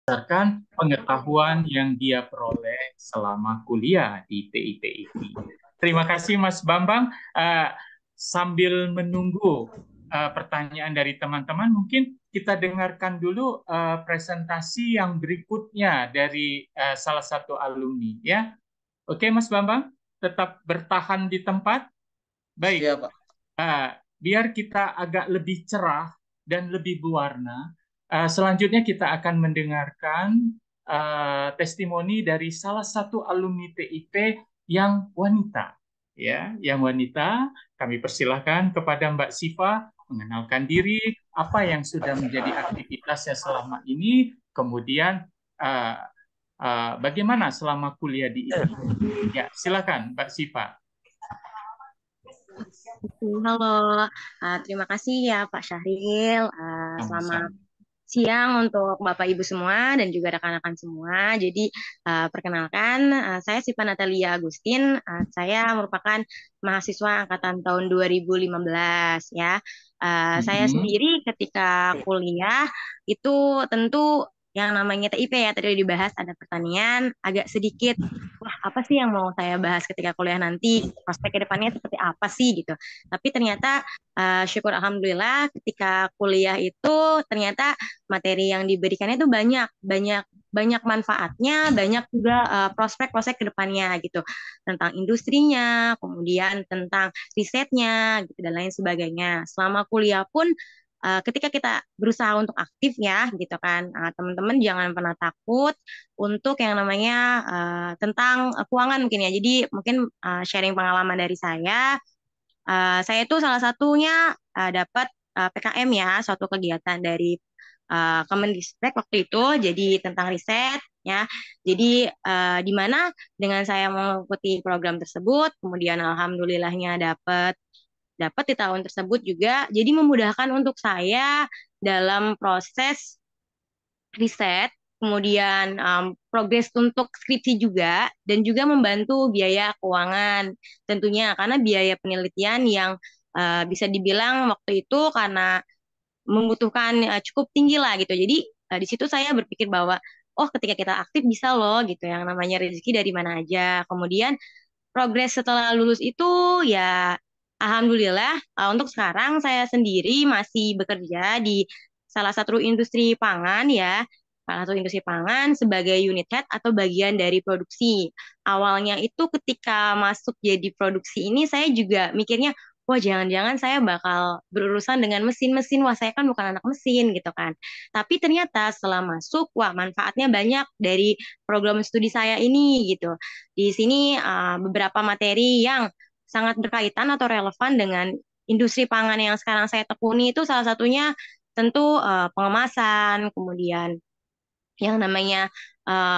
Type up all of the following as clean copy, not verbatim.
berdasarkan pengetahuan yang dia peroleh selama kuliah di TIPIP. Terima kasih Mas Bambang. Sambil menunggu pertanyaan dari teman-teman, mungkin kita dengarkan dulu presentasi yang berikutnya dari salah satu alumni, ya. Oke, Mas Bambang, tetap bertahan di tempat. Baik, Siap, Pak. biar kita agak lebih cerah dan lebih berwarna. Selanjutnya kita akan mendengarkan testimoni dari salah satu alumni TIP yang wanita. Ya, yang wanita, kami persilahkan kepada Mbak Siva mengenalkan diri, apa yang sudah menjadi aktivitasnya selama ini, kemudian uh, bagaimana selama kuliah di ITI. Ya, silakan Mbak Siva. Halo, terima kasih ya Pak Syahril. Selamat Sama-sama. siang untuk Bapak Ibu semua dan juga rekan-rekan semua. Jadi perkenalkan, saya Siva Natalia Agustin. Saya merupakan mahasiswa angkatan tahun 2015 ya. Saya Mhm. sendiri ketika kuliah itu tentu yang namanya TIP ya tadi udah dibahas ada pertanian agak sedikit wah apa sih yang mau saya bahas ketika kuliah nanti prospek ke depannya seperti apa sih gitu. Tapi ternyata syukur alhamdulillah ketika kuliah itu ternyata materi yang diberikannya itu banyak banyak banyak manfaatnya, banyak juga prospek-prospek ke depannya gitu tentang industrinya, kemudian tentang risetnya gitu dan lain sebagainya. Selama kuliah pun ketika kita berusaha untuk aktif ya gitu kan teman-teman jangan pernah takut untuk yang namanya tentang keuangan mungkin ya. Jadi mungkin sharing pengalaman dari saya itu salah satunya dapat PKM ya, suatu kegiatan dari Kemendikbud waktu itu, jadi tentang riset ya. Jadi di mana dengan saya mengikuti program tersebut, kemudian alhamdulillahnya dapat dapat di tahun tersebut juga, jadi memudahkan untuk saya dalam proses riset, kemudian progres untuk skripsi juga, dan juga membantu biaya keuangan tentunya karena biaya penelitian yang bisa dibilang waktu itu karena membutuhkan cukup tinggi lah gitu. Jadi di situ saya berpikir bahwa oh ketika kita aktif bisa loh gitu yang namanya rezeki dari mana aja. Kemudian progres setelah lulus itu ya alhamdulillah untuk sekarang saya sendiri masih bekerja di salah satu industri pangan ya. Salah satu industri pangan sebagai unit head atau bagian dari produksi. Awalnya itu ketika masuk jadi produksi ini saya juga mikirnya wah jangan-jangan saya bakal berurusan dengan mesin-mesin, wah saya kan bukan anak mesin gitu kan. Tapi ternyata setelah masuk, wah manfaatnya banyak dari program studi saya ini gitu. Di sini beberapa materi yang sangat berkaitan atau relevan dengan industri pangan yang sekarang saya tekuni itu salah satunya tentu pengemasan, kemudian yang namanya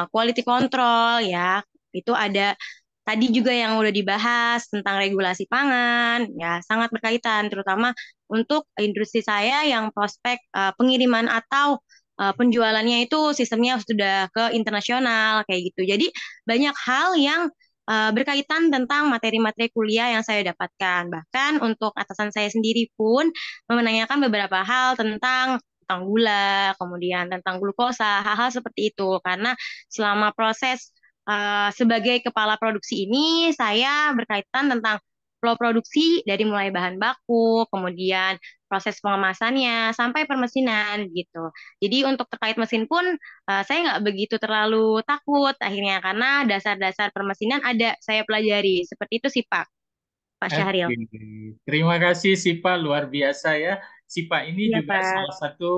quality control ya, itu ada tadi juga yang udah dibahas tentang regulasi pangan ya sangat berkaitan terutama untuk industri saya yang prospek pengiriman atau penjualannya itu sistemnya sudah ke internasional kayak gitu. Jadi banyak hal yang berkaitan tentang materi-materi kuliah yang saya dapatkan. Bahkan untuk atasan saya sendiri pun menanyakan beberapa hal tentang gula, kemudian tentang glukosa, hal-hal seperti itu. Karena selama proses sebagai kepala produksi ini, saya berkaitan tentang flow produksi dari mulai bahan baku, kemudian proses pengemasannya, sampai permesinan gitu. Jadi untuk terkait mesin pun, saya nggak begitu terlalu takut akhirnya, karena dasar-dasar permesinan ada saya pelajari. Seperti itu sih Pak Syahril. Oke, terima kasih Sipa, luar biasa ya. Sipa ini Iya juga Pak. salah satu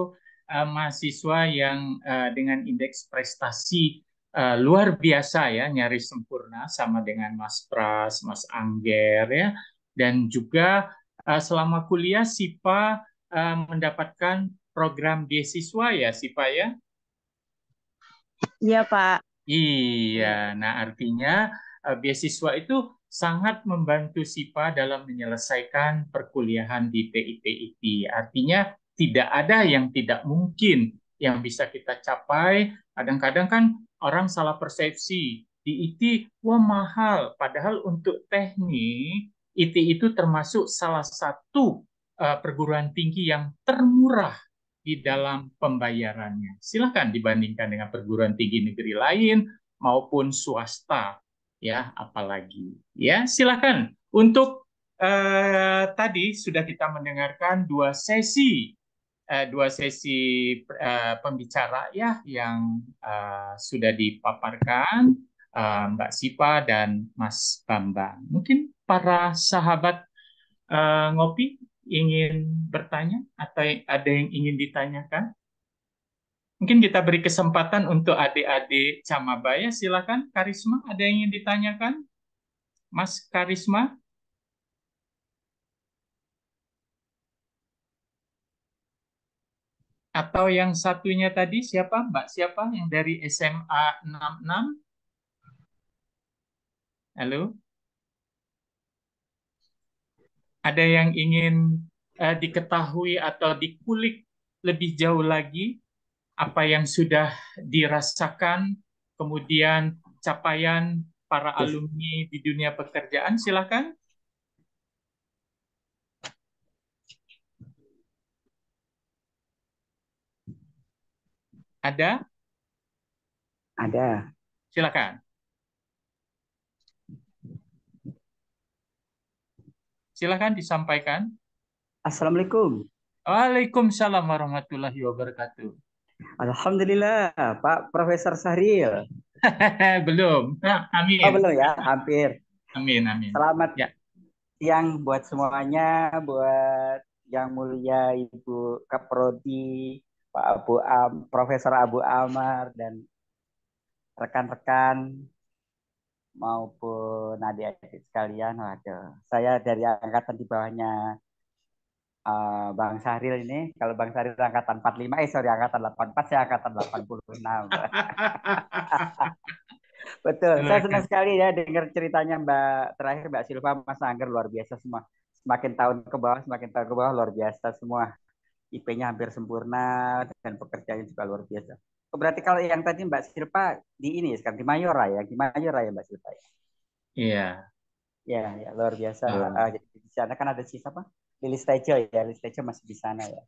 mahasiswa yang dengan indeks prestasi luar biasa ya, nyaris sempurna sama dengan Mas Pras, Mas Angger ya. Dan juga selama kuliah Sipa mendapatkan program beasiswa ya Sipa ya. Iya Pak. Iya, nah artinya beasiswa itu sangat membantu SIPA dalam menyelesaikan perkuliahan di TIPIP. Artinya tidak ada yang tidak mungkin yang bisa kita capai. Kadang-kadang kan orang salah persepsi. Di IT, wah mahal. Padahal untuk teknik, IT itu termasuk salah satu perguruan tinggi yang termurah di dalam pembayarannya. Silakan dibandingkan dengan perguruan tinggi negeri lain maupun swasta, ya, apalagi. Ya, silakan. Untuk tadi sudah kita mendengarkan dua sesi pembicara ya yang sudah dipaparkan Mbak Sipa dan Mas Bambang. Mungkin para sahabat ngopi ingin bertanya atau ada yang ingin ditanyakan? Mungkin kita beri kesempatan untuk adik-adik Camabaya. Silakan, Karisma, ada yang ingin ditanyakan? Mas Karisma? Atau yang satunya tadi siapa? Mbak siapa yang dari SMA 66? Halo? Ada yang ingin diketahui atau dikulik lebih jauh lagi apa yang sudah dirasakan, kemudian capaian para alumni di dunia pekerjaan? Silakan. Ada? Ada. Silakan. Silakan disampaikan. Assalamualaikum. Waalaikumsalam warahmatullahi wabarakatuh. Alhamdulillah, Pak Profesor Sahril. Belum. Nah, amin. Oh, belum ya, hampir. Amin, amin. Selamat Ya. siang buat semuanya, buat yang mulia Ibu Kaprodi, Pak Profesor Abu Amar, dan rekan-rekan maupun adik-adik sekalian. Waduh, saya dari angkatan di bawahnya Bang Sahril ini. Kalau Bang Sahril angkatan 45, sorry, angkatan 84, saya angkatan 86. Betul, saya senang Silakan. sekali ya dengar ceritanya terakhir Mbak Silva, Mas Angger, luar biasa semua. Semakin tahun ke bawah luar biasa semua. IP-nya hampir sempurna dan pekerjaannya juga luar biasa. Berarti kalau yang tadi Mbak Silva di ini sekarang di Mayora ya, Mbak Silva ya. Iya. Ya, ya luar biasa. Jadi di sana kan ada si siapa? Lilis Tejo ya, Lilis Tejo masih di sana ya.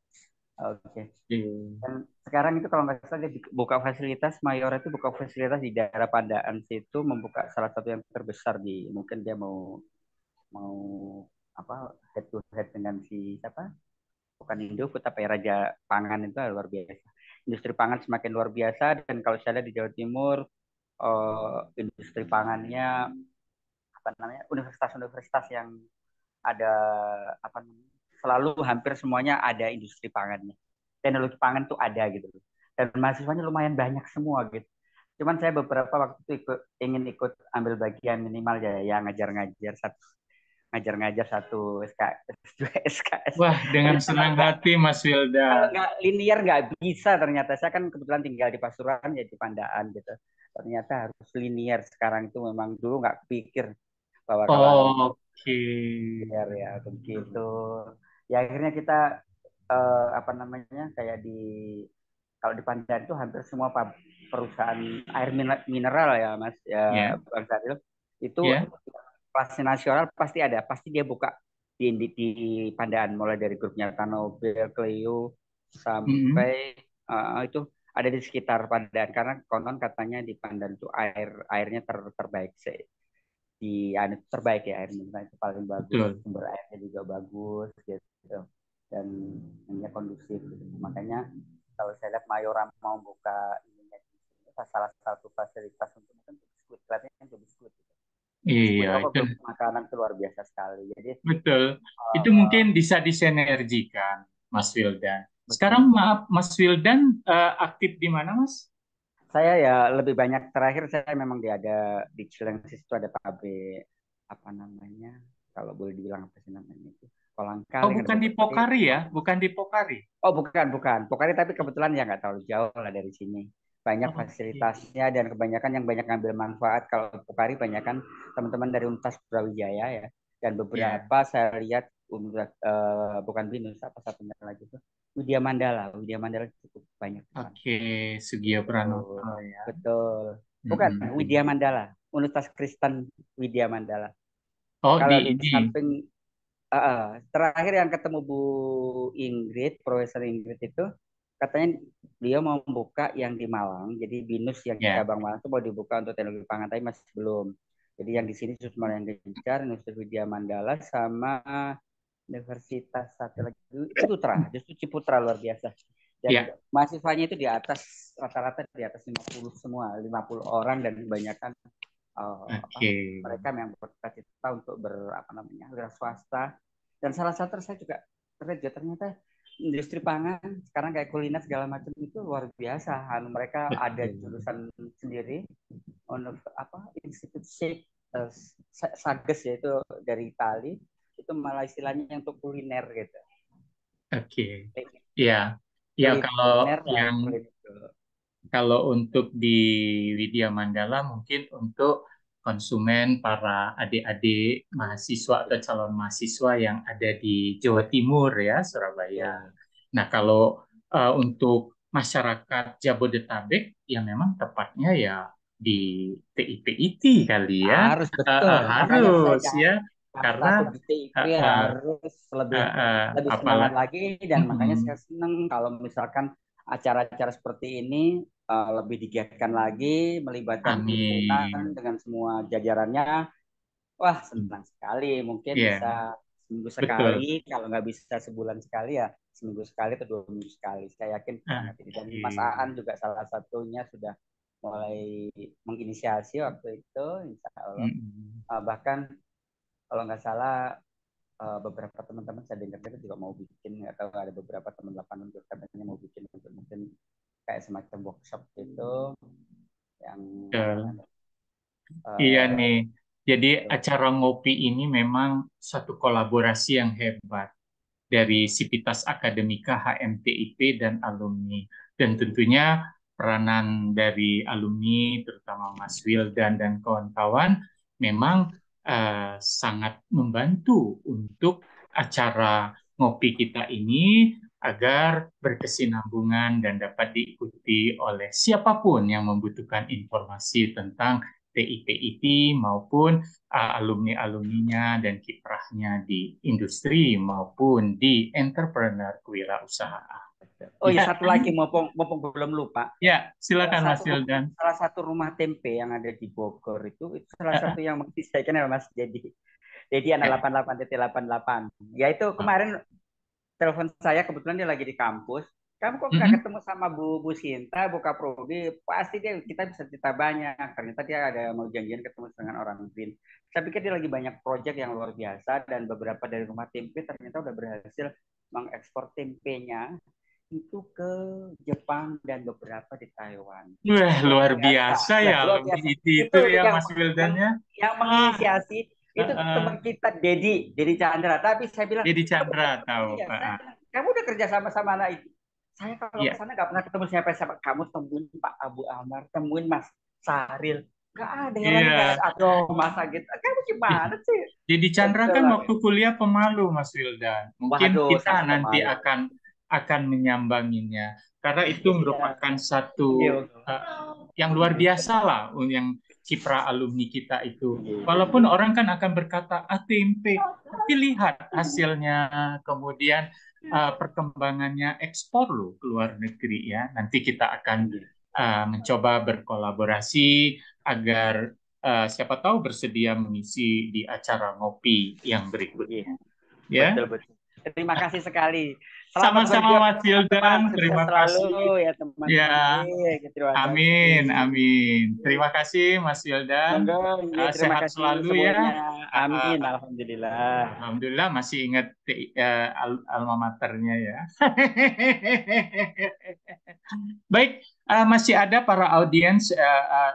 Oke. Iya. Dan sekarang itu kalau nggak salah dia buka fasilitas, Mayora itu buka fasilitas di daerah Pandaan situ, membuka salah satu yang terbesar di, mungkin dia mau mau apa, head to head dengan si siapa, bukan Indofood tapi Raja Pangan, itu luar biasa. Industri pangan semakin luar biasa, dan kalau saya lihat di Jawa Timur industri pangannya apa namanya, universitas-universitas yang ada apa namanya, selalu hampir semuanya ada industri pangannya, teknologi pangan tuh ada gitu, dan mahasiswanya lumayan banyak semua gitu. Cuman saya beberapa waktu itu ingin ikut ambil bagian minimal ya, yang ngajar-ngajar satu SKS, dua SKS. Wah, dengan Tapi senang hati Mas kalau Wildan. nggak linear nggak bisa ternyata. Saya kan kebetulan tinggal di Pasuruan ya, di Pandaan gitu. Ternyata harus linear. Sekarang itu memang dulu nggak pikir bahwa kalau Oke. linear ya begitu. Ya akhirnya kita apa namanya, kayak di, kalau di Pandan itu hampir semua perusahaan air mineral ya Mas ya, Ya, Bang Sadil, itu ya. kelas nasional pasti ada, pasti dia buka di Pandaan, mulai dari grupnya Tanobel, Clio, Mm-mm. sampai itu ada di sekitar Pandan, karena konon katanya di Pandan itu airnya terbaik sih, di terbaik ya, air mineral itu paling bagus, Betul. sumber airnya juga bagus gitu, dan ini kondusif gitu. Makanya kalau saya lihat Mayora mau buka ininya di sini, salah satu fasilitas untuk mungkin biskuit, kelihatannya untuk biskuit gitu. Iya, Biskuit apa itu grup makanan itu luar biasa sekali. Jadi betul. Itu uh, mungkin bisa disinergikan, Mas Wildan. Sekarang betul. maaf, Mas Wildan aktif di mana, Mas? Saya ya lebih banyak, terakhir saya memang ada di Cilengsi itu ada pabrik apa namanya, kalau boleh dibilang apa sih namanya itu, kolang Oh, kaling, ada bukan di beberapa. Pokari ya? Bukan di Pokari. Oh, bukan Pokari, tapi kebetulan ya nggak terlalu jauh lah dari sini. Banyak Oke. fasilitasnya, dan kebanyakan yang banyak ngambil manfaat. Kalau Pokari banyak kan teman-teman dari Universitas Brawijaya ya, dan Ya. beberapa saya lihat bukan BINUS, apa satunya lagi itu, Widya Mandala cukup banyak di sana. Oke, Sugio Betul, Pranoto ya. betul. Bukan Widya Mm-mm. Mandala, Universitas Kristen Widya Mandala. Oh, Kalau di ini. samping terakhir yang ketemu Bu Ingrid, Profesor Ingrid itu katanya dia mau buka yang di Malang, jadi BINUS yang Ya, cabang Malang itu mau dibuka untuk teknologi pangan, tapi masih belum. Jadi yang di sini cuma yang gencar, Universitas Widya Mandala sama Universitas satu lagi Ciputra, justru Ciputra luar biasa. Dan ya, mahasiswanya itu di atas rata-rata di atas 50 semua, 50 orang dan kebanyakan oke. mereka yang bercita-cita untuk apa namanya, wira swasta. Dan salah satu saya juga ternyata industri pangan sekarang kayak kuliner segala macam itu luar biasa. Mereka ada Betul. jurusan sendiri, Institut Shake Sages yaitu dari Itali, itu malah istilahnya untuk kuliner gitu. Oke. Ya, ya Kuliner kalau untuk di Widya Mandala mungkin untuk konsumen para adik-adik mahasiswa atau calon mahasiswa yang ada di Jawa Timur ya, Surabaya. ya. Nah, kalau untuk masyarakat Jabodetabek ya memang tepatnya ya di TIPIT kali ya. Harus betul. Makanya saya Harus jangan ya takut karena di TIP, uh, uh, harus lebih semangat apalah. lagi, dan makanya saya senang kalau misalkan acara-acara seperti ini lebih digiatkan lagi, melibatkan himpunan Amin. dengan semua jajarannya. Wah, senang sekali. Mungkin Ya, bisa seminggu betul. sekali, kalau nggak bisa sebulan sekali ya seminggu sekali atau 2 minggu sekali. Saya yakin sangat ini. Dan Mas Oke. Aan juga salah satunya sudah mulai menginisiasi waktu itu, insya Allah. Mm-mm. Bahkan kalau nggak salah beberapa teman-teman saya dengar juga mau bikin, atau ada beberapa teman 8 untuk katanya mau bikin untuk mungkin kayak semacam workshop gitu yang apa Betul. namanya Iya uh, nih. Jadi gitu. acara ngopi ini memang satu kolaborasi yang hebat dari Sivitas Akademika HMTIP dan alumni. Dan tentunya peranan dari alumni, terutama Mas Wildan dan kawan-kawan, memang sangat membantu untuk acara ngopi kita ini agar berkesinambungan dan dapat diikuti oleh siapapun yang membutuhkan informasi tentang TIPIT maupun alumni-alumninya dan kiprahnya di industri maupun di entrepreneur kewirausahaan. Oh iya, Ya, satu lagi mumpung belum lupa. ya, Salah silakan Mas satu Wildan. salah satu rumah tempe yang ada di Bogor itu salah Eh, satu yang mengisahkan adalah Mas Dedi anak ya. 88,88. Ya itu kemarin telepon saya, kebetulan dia lagi di kampus. Kamu kok nggak Mm-mm. ketemu sama Bu Sinta, Bu Kaprodi? Pasti kita bisa cerita banyak. Ternyata dia ada mau janjian ketemu dengan orang BIN. Saya pikir dia lagi banyak proyek yang luar biasa, dan beberapa dari rumah tempe ternyata udah berhasil mengekspor tempenya itu ke Jepang dan beberapa di Taiwan. Wah, Luar luar biasa, biasa lah ya luar alumni biasa. itu Itu ya yang Mas Wildan yang ya. yang Ah, menginisiasi itu teman kita Dedi Chandra. Tapi saya bilang, Dedi kamu udah Chandra ketemu tahu. ya? Saya bilang, kamu udah kerja sama anak itu. Saya kalau ke Ya, sana nggak pernah ketemu siapa-siapa. Kamu temuin Pak Abu Amar, temuin Mas Saril. Nggak ada, orangnya nggak iya. ada. Aduh, masa gitu. Kamu gimana sih? Dedi Chandra Betul kan lah. waktu kuliah pemalu, Mas Wildan. Mungkin Waduh, kita sangat nanti pemalu. akan menyambanginya karena itu Iya. merupakan satu Iya. uh, yang luar biasa lah yang kiprah alumni kita itu. Iya. Walaupun orang kan akan berkata tempe, tapi lihat hasilnya kemudian perkembangannya ekspor loh ke luar negeri ya. Nanti kita akan Iya. mencoba berkolaborasi agar siapa tahu bersedia mengisi di acara ngopi yang Iya. berikutnya. Ya, Betul, betul. Terima kasih sekali. Selamat sama-sama berjuang Mas teman-teman. Hildan. Sukses Terima kasih. selalu ya Ya, teman-teman. Iya, terima amin, kasih. amin. Terima kasih Mas Hildan. Monggo, iya terima Sehat kasih selalu ya. semuanya. Amin, Uh, alhamdulillah. Alhamdulillah masih ingat alma maternya ya. Baik, masih ada para audiens,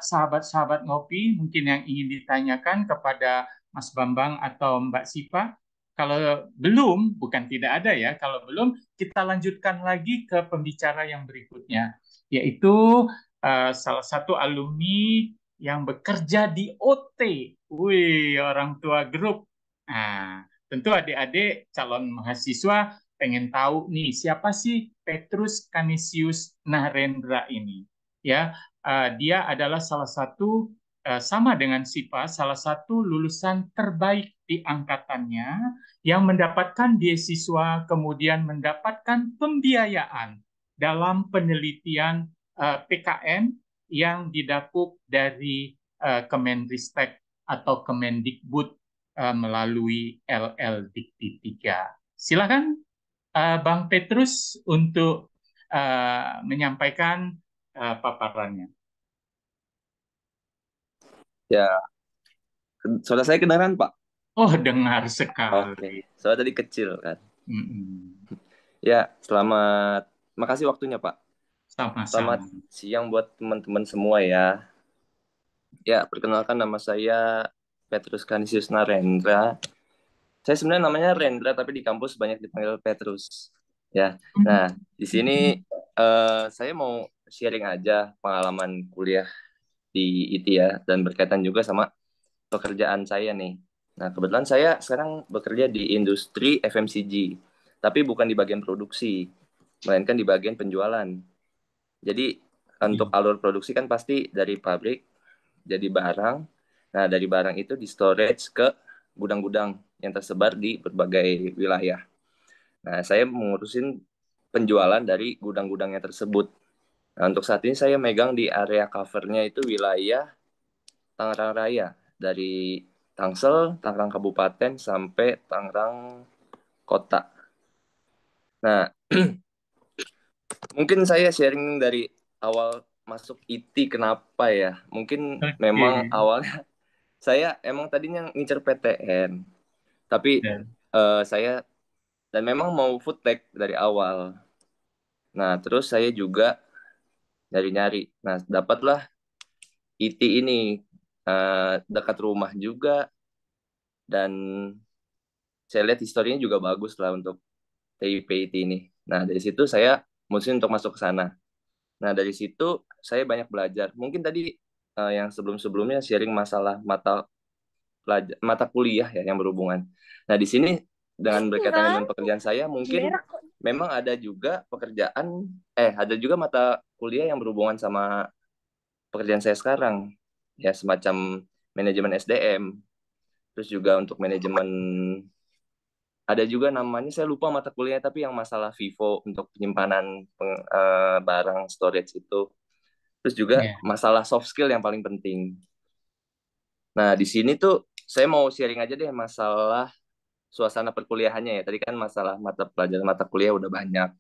sahabat-sahabat ngopi, mungkin yang ingin ditanyakan kepada Mas Bambang atau Mbak Sipa. Kalau belum, bukan tidak ada ya, kalau belum, kita lanjutkan lagi ke pembicara yang berikutnya, yaitu salah satu alumni yang bekerja di OT. Wih, orang tua grup. Nah, tentu adik-adik calon mahasiswa pengen tahu nih siapa sih Petrus Canisius Narendra ini ya. Dia adalah salah satu sama dengan Sipa salah satu lulusan terbaik di angkatannya yang mendapatkan beasiswa kemudian mendapatkan pembiayaan dalam penelitian PKN yang didapuk dari Kemenristek atau Kemendikbud melalui LL-Dikti 3. Silakan Bang Petrus untuk menyampaikan paparannya. Ya, suara saya kedengaran, Pak? Oh, dengar sekali. Oke, suara tadi kecil kan. Mm-mm. Ya, makasih waktunya, Pak. Selamat Sama-sama. siang buat teman-teman semua ya. Ya, perkenalkan nama saya Petrus Canisius Narendra. Saya sebenarnya namanya Rendra, tapi di kampus banyak dipanggil Petrus. Ya, nah di sini saya mau sharing aja pengalaman kuliah di IT ya, dan berkaitan juga sama pekerjaan saya nih. Nah, kebetulan saya sekarang bekerja di industri FMCG, tapi bukan di bagian produksi, melainkan di bagian penjualan. Jadi, untuk alur produksi kan pasti dari pabrik, jadi barang. Nah, dari barang itu di storage ke gudang-gudang yang tersebar di berbagai wilayah. Nah, saya mengurusin penjualan dari gudang-gudangnya tersebut. Nah, untuk saat ini saya megang di area covernya itu wilayah Tangerang Raya, dari Tangsel, Tangerang Kabupaten, sampai Tangerang Kota. Nah, mungkin saya sharing dari awal masuk IT kenapa ya. Mungkin memang awalnya saya emang tadinya ngincer PTN, tapi saya dan memang mau food tech dari awal. Nah, terus saya juga nyari-nyari. Nah, dapatlah IT ini dekat rumah juga, dan saya lihat historinya juga bagus lah untuk TIP IT ini. Nah, dari situ saya mutusin untuk masuk ke sana. Nah, dari situ saya banyak belajar. Mungkin tadi yang sebelum-sebelumnya sharing masalah mata kuliah ya yang berhubungan. Nah, di sini dengan berkaitan dengan pekerjaan saya, mungkin memang ada juga mata kuliah yang berhubungan sama pekerjaan saya sekarang. Ya, semacam manajemen SDM. Terus juga untuk manajemen, ada juga namanya, saya lupa mata kuliahnya, tapi yang masalah FIFO untuk penyimpanan barang storage itu. Terus juga masalah soft skill yang paling penting. Nah, di sini tuh saya mau sharing aja deh masalah suasana perkuliahannya ya. Tadi kan masalah pelajaran mata kuliah udah banyak.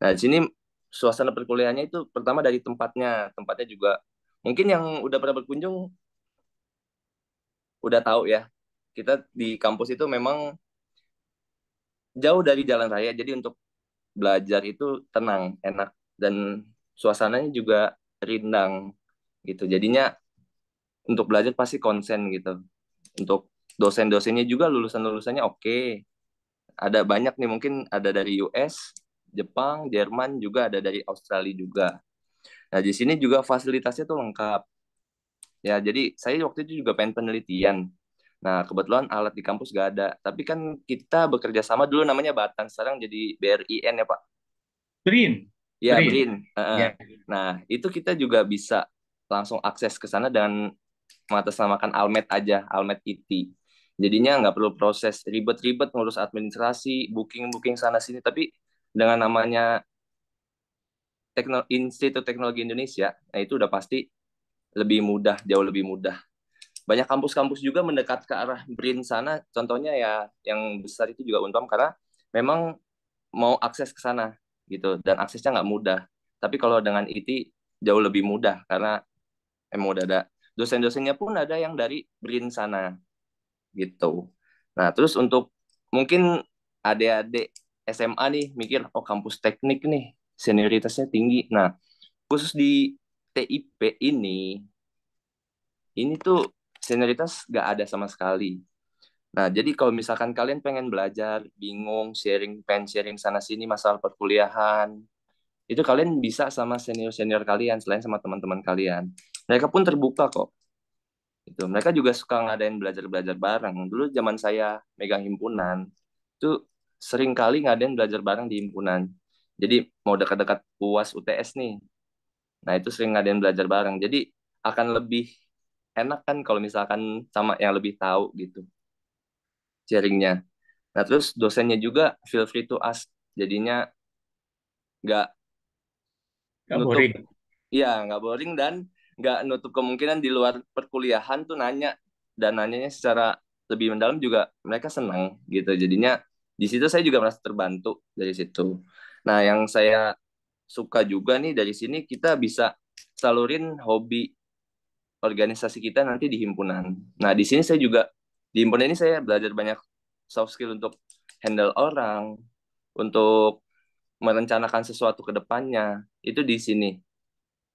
Nah, di sini suasana perkuliahannya itu pertama dari tempatnya. Tempatnya juga mungkin yang udah pernah berkunjung udah tahu ya. Kita di kampus itu memang jauh dari jalan raya. Jadi untuk belajar itu tenang, enak, dan suasananya juga rindang gitu. Jadinya untuk belajar pasti konsen gitu. Untuk dosen-dosennya juga lulusan-lulusannya oke. Ada banyak nih, mungkin ada dari US, Jepang, Jerman, juga ada dari Australia juga. Nah, di sini juga fasilitasnya tuh lengkap. Ya, jadi saya waktu itu juga pengen penelitian. Nah, kebetulan alat di kampus gak ada. Tapi kan kita bekerja sama dulu, namanya Batan, sekarang jadi BRIN ya, Pak. BRIN. Ya, BRIN. Ya. Nah, itu kita juga bisa langsung akses ke sana dengan mengatasnamakan Almed aja, Almed IT. Jadinya nggak perlu proses ribet-ribet ngurus administrasi, booking-booking sana-sini. Tapi dengan namanya Institut Teknologi Indonesia, nah itu udah pasti lebih mudah, jauh lebih mudah. Banyak kampus-kampus juga mendekat ke arah BRIN sana. Contohnya ya yang besar itu juga Unpam, karena memang mau akses ke sana gitu, dan aksesnya nggak mudah. Tapi kalau dengan IT jauh lebih mudah karena emang udah ada dosen-dosennya pun ada yang dari BRIN sana gitu. Nah, terus untuk mungkin adik-adik SMA nih mikir, oh kampus teknik nih senioritasnya tinggi. Nah, khusus di TIP ini tuh senioritas nggak ada sama sekali. Nah, jadi kalau misalkan kalian pengen belajar, bingung, pengen sharing sana sini masalah perkuliahan, itu kalian bisa sama senior-senior kalian selain sama teman-teman kalian. Mereka pun terbuka kok. Itu mereka juga suka ngadain belajar-belajar bareng. Dulu zaman saya megang himpunan, itu sering kali ngadain belajar bareng di himpunan. Jadi mau dekat-dekat UAS UTS nih. Nah, itu sering ngadain belajar bareng. Jadi akan lebih enak kan kalau misalkan sama yang lebih tahu gitu sharingnya. Nah, terus dosennya juga feel free to ask. Jadinya nggak Nggak nutup, boring. ya nggak boring dan nggak nutup kemungkinan di luar perkuliahan tuh nanya, dan nanyanya secara lebih mendalam juga mereka senang gitu. Jadinya di situ saya juga merasa terbantu dari situ. Nah, yang saya suka juga nih dari sini, kita bisa salurin hobi organisasi kita nanti di himpunan. Nah, di sini saya juga, di himpunan ini saya belajar banyak soft skill untuk handle orang, untuk merencanakan sesuatu ke depannya. Itu di sini.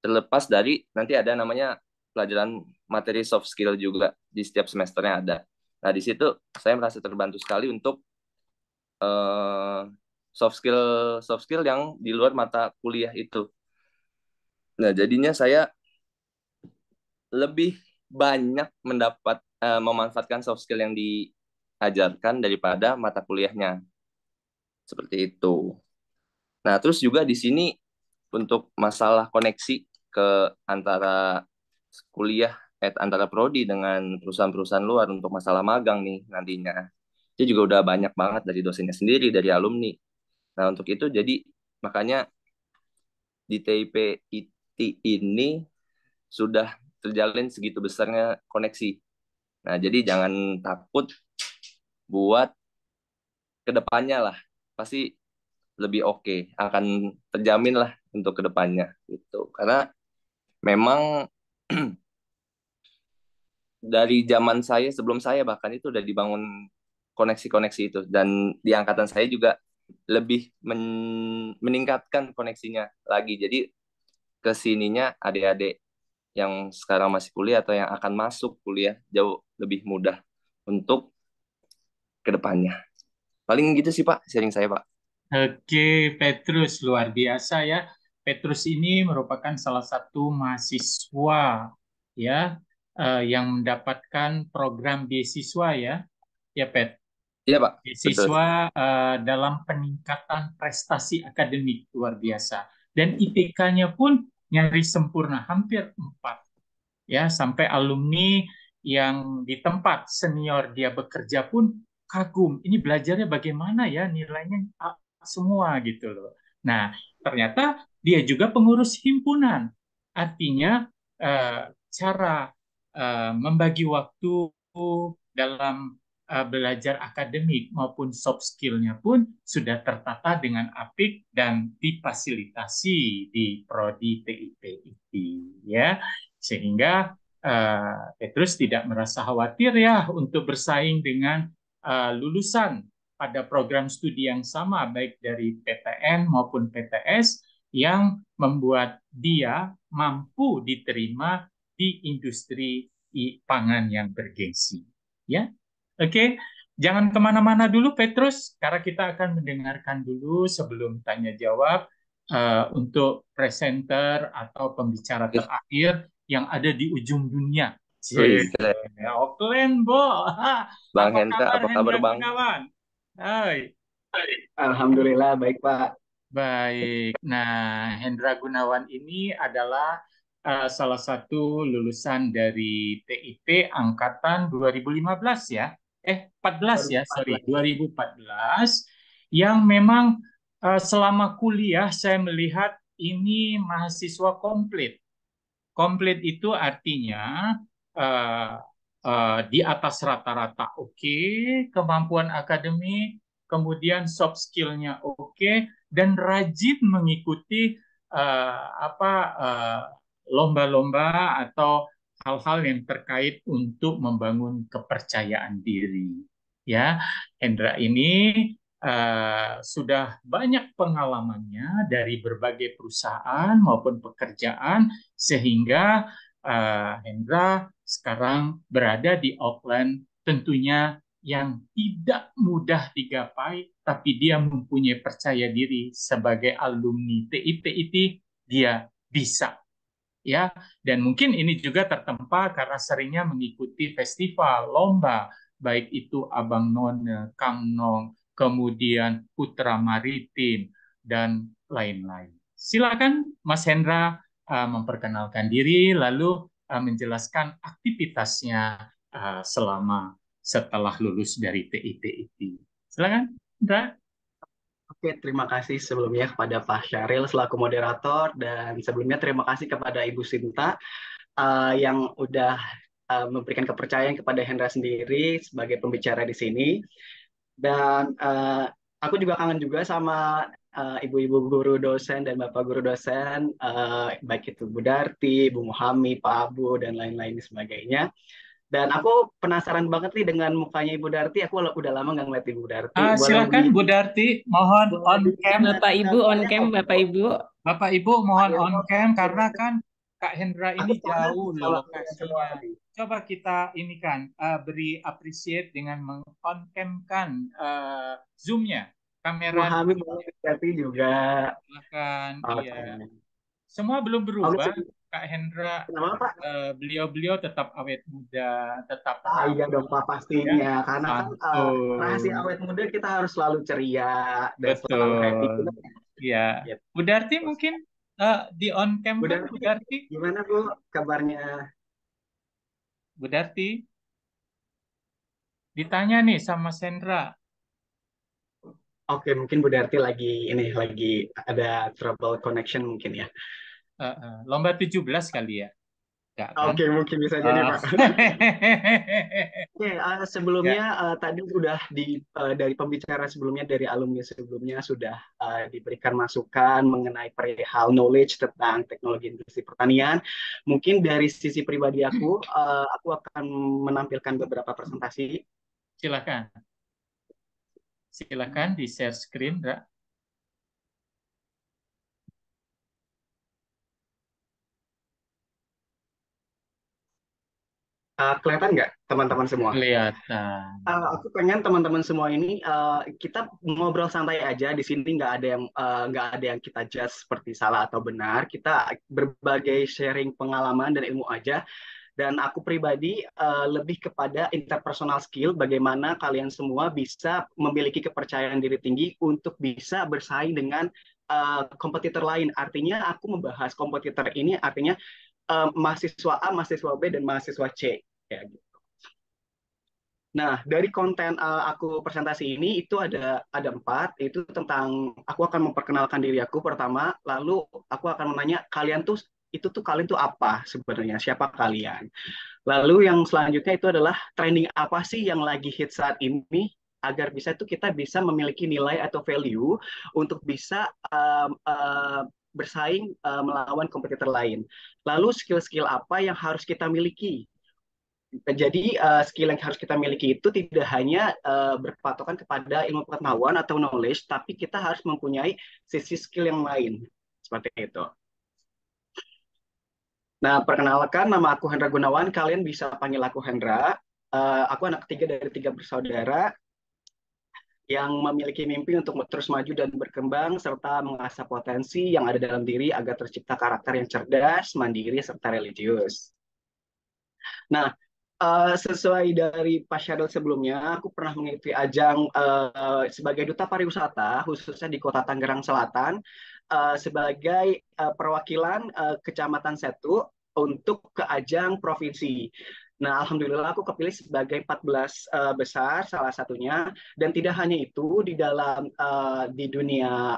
Terlepas dari nanti ada namanya pelajaran materi soft skill juga di setiap semesternya ada. Nah, di situ saya merasa terbantu sekali untuk eh, soft skill yang di luar mata kuliah itu. Nah, jadinya saya lebih banyak memanfaatkan soft skill yang diajarkan daripada mata kuliahnya. Seperti itu. Nah, terus juga di sini untuk masalah koneksi ke antara kuliah, antara prodi dengan perusahaan-perusahaan luar untuk masalah magang nih nantinya. Itu juga udah banyak banget dari dosennya sendiri, dari alumni. Nah, untuk itu jadi makanya di TIP IT ini sudah terjalin segitu besarnya koneksi. Nah, jadi jangan takut buat kedepannya lah. Pasti lebih oke, akan terjamin lah untuk kedepannya gitu. Karena memang dari zaman saya, sebelum saya bahkan itu udah dibangun koneksi-koneksi itu. Dan di angkatan saya juga lebih meningkatkan koneksinya lagi. Jadi kesininya adik-adik yang sekarang masih kuliah atau yang akan masuk kuliah jauh lebih mudah untuk kedepannya. Paling gitu sih Pak, sharing saya Pak. Oke, Petrus luar biasa ya. Petrus ini merupakan salah satu mahasiswa ya yang mendapatkan program beasiswa ya, ya Pet. Iya Pak, betul. Beasiswa dalam peningkatan prestasi akademik luar biasa. Dan IPK-nya pun nyaris sempurna, hampir 4 ya, sampai alumni yang di tempat senior dia bekerja pun kagum. Ini belajarnya bagaimana ya, nilainya A semua gitu loh. Nah, ternyata dia juga pengurus himpunan. Artinya cara membagi waktu dalam belajar akademik maupun soft skill-nya pun sudah tertata dengan apik dan difasilitasi di prodi TIP itu ya, sehingga Petrus tidak merasa khawatir ya untuk bersaing dengan lulusan pada program studi yang sama baik dari PTN maupun PTS yang membuat dia mampu diterima di industri pangan yang bergengsi. Ya, oke. Jangan kemana-mana dulu, Petrus, karena kita akan mendengarkan dulu sebelum tanya jawab untuk presenter atau pembicara terakhir yang ada di ujung dunia. Wih, keren. Auckland, Bo. Bang Apa Hendra, kabar apa kabar Hendra Bang? Gunawan? Hai. Alhamdulillah baik Pak. Baik. Nah, Hendra Gunawan ini adalah salah satu lulusan dari TIP angkatan 2015 ya. 14 ya, sorry, 2014 yang memang selama kuliah saya melihat ini mahasiswa komplit. Komplit itu artinya uh, di atas rata-rata oke, kemampuan akademik, kemudian soft skill-nya oke, dan rajin mengikuti lomba-lomba atau hal-hal yang terkait untuk membangun kepercayaan diri. Ya, Hendra ini sudah banyak pengalamannya dari berbagai perusahaan maupun pekerjaan sehingga Hendra sekarang berada di Auckland, tentunya yang tidak mudah digapai, tapi dia mempunyai percaya diri sebagai alumni TIP itu dia bisa. Ya, dan mungkin ini juga tertempa karena seringnya mengikuti festival, lomba, baik itu Abang None, Kang Nong, kemudian Putra Maritim, dan lain-lain. Silakan Mas Hendra memperkenalkan diri, lalu menjelaskan aktivitasnya selama setelah lulus dari TIP itu. Silakan, Hendra. Oke, terima kasih sebelumnya kepada Pak Syahril selaku moderator dan sebelumnya terima kasih kepada Ibu Sinta yang udah memberikan kepercayaan kepada Hendra sendiri sebagai pembicara di sini. Dan aku juga kangen juga sama ibu-ibu guru dosen dan bapak guru dosen, baik itu Bu Darti, Bu Muhami, Pak Abu, dan lain-lain sebagainya. Dan aku penasaran banget nih dengan mukanya Ibu Darti. Aku udah lama nggak ngeliat Ibu Darti. Silakan Bu Darti, mohon on cam. Bapak Ibu on cam, Bapak Ibu. Bapak Ibu mohon on cam karena kan Kak Hendra ini jauh loh lokasinya. Coba kita ini kan beri appreciate dengan meng-on cam kan zoom-nya, kamera. Muhami boleh Darti juga. Silakan. Oke. Iya. Semua belum berubah. Kak Hendra, kenapa Pak? Beliau tetap awet muda, tetap iya dong Pak pastinya, ya? karena kan rahasia awet muda kita harus selalu ceria dan selalu happy. Iya. Gitu. Bu Darti mungkin di on cam. Bu Darti, gimana Bu kabarnya? Bu Darti, ditanya nih sama Sandra. Oke, mungkin Bu Darti lagi ada trouble connection mungkin ya. Lomba 17 kali ya? Oke, mungkin bisa jadi Pak. Oke, sebelumnya tadi udah dari pembicara sebelumnya, dari alumni sebelumnya sudah diberikan masukan mengenai perihal knowledge tentang teknologi industri pertanian. Mungkin dari sisi pribadi aku akan menampilkan beberapa presentasi. Silakan di share screen, Ra. Kelihatan nggak teman-teman semua? Kelihatan. Aku pengen teman-teman semua ini kita ngobrol santai aja di sini, nggak ada yang kita judge seperti salah atau benar. Kita berbagai sharing pengalaman dan ilmu aja. Dan aku pribadi lebih kepada interpersonal skill, bagaimana kalian semua bisa memiliki kepercayaan diri tinggi untuk bisa bersaing dengan kompetitor lain. Artinya aku membahas kompetitor ini artinya mahasiswa A, mahasiswa B, dan mahasiswa C. Ya, gitu. Nah, dari konten aku presentasi ini itu ada 4. Itu tentang aku akan memperkenalkan diri aku pertama, lalu aku akan menanya kalian tuh apa sebenarnya, siapa kalian. Lalu yang selanjutnya itu adalah trending apa sih yang lagi hit saat ini, agar kita bisa memiliki nilai atau value untuk bisa bersaing melawan kompetitor lain. Lalu skill-skill apa yang harus kita miliki. Jadi skill yang harus kita miliki itu tidak hanya berpatokan kepada ilmu pengetahuan atau knowledge, tapi kita harus mempunyai sisi skill yang lain. Seperti itu. Nah, perkenalkan, nama aku Hendra Gunawan. Kalian bisa panggil aku Hendra. Aku anak ketiga dari 3 bersaudara yang memiliki mimpi untuk terus maju dan berkembang, serta mengasah potensi yang ada dalam diri agar tercipta karakter yang cerdas, mandiri, serta religius. Nah, sesuai dari Pak Syahril sebelumnya, aku pernah mengikuti ajang sebagai duta pariwisata, khususnya di Kota Tangerang Selatan, sebagai perwakilan Kecamatan Setu untuk ke ajang provinsi. Nah, alhamdulillah aku kepilih sebagai 14 besar salah satunya, dan tidak hanya itu, di dunia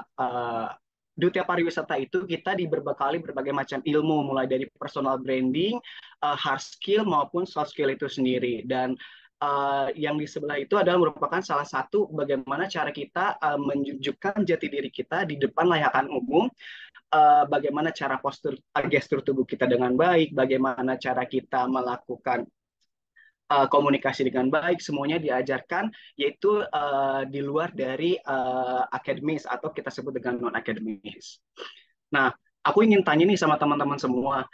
dunia pariwisata itu kita diberbekali berbagai macam ilmu, mulai dari personal branding, hard skill maupun soft skill itu sendiri. Dan yang di sebelah itu adalah merupakan salah satu bagaimana cara kita menunjukkan jati diri kita di depan layakan umum, bagaimana cara gestur tubuh kita dengan baik, bagaimana cara kita melakukan komunikasi dengan baik, semuanya diajarkan, yaitu di luar dari akademis atau kita sebut dengan non akademis. Nah, aku ingin tanya nih sama teman-teman semua,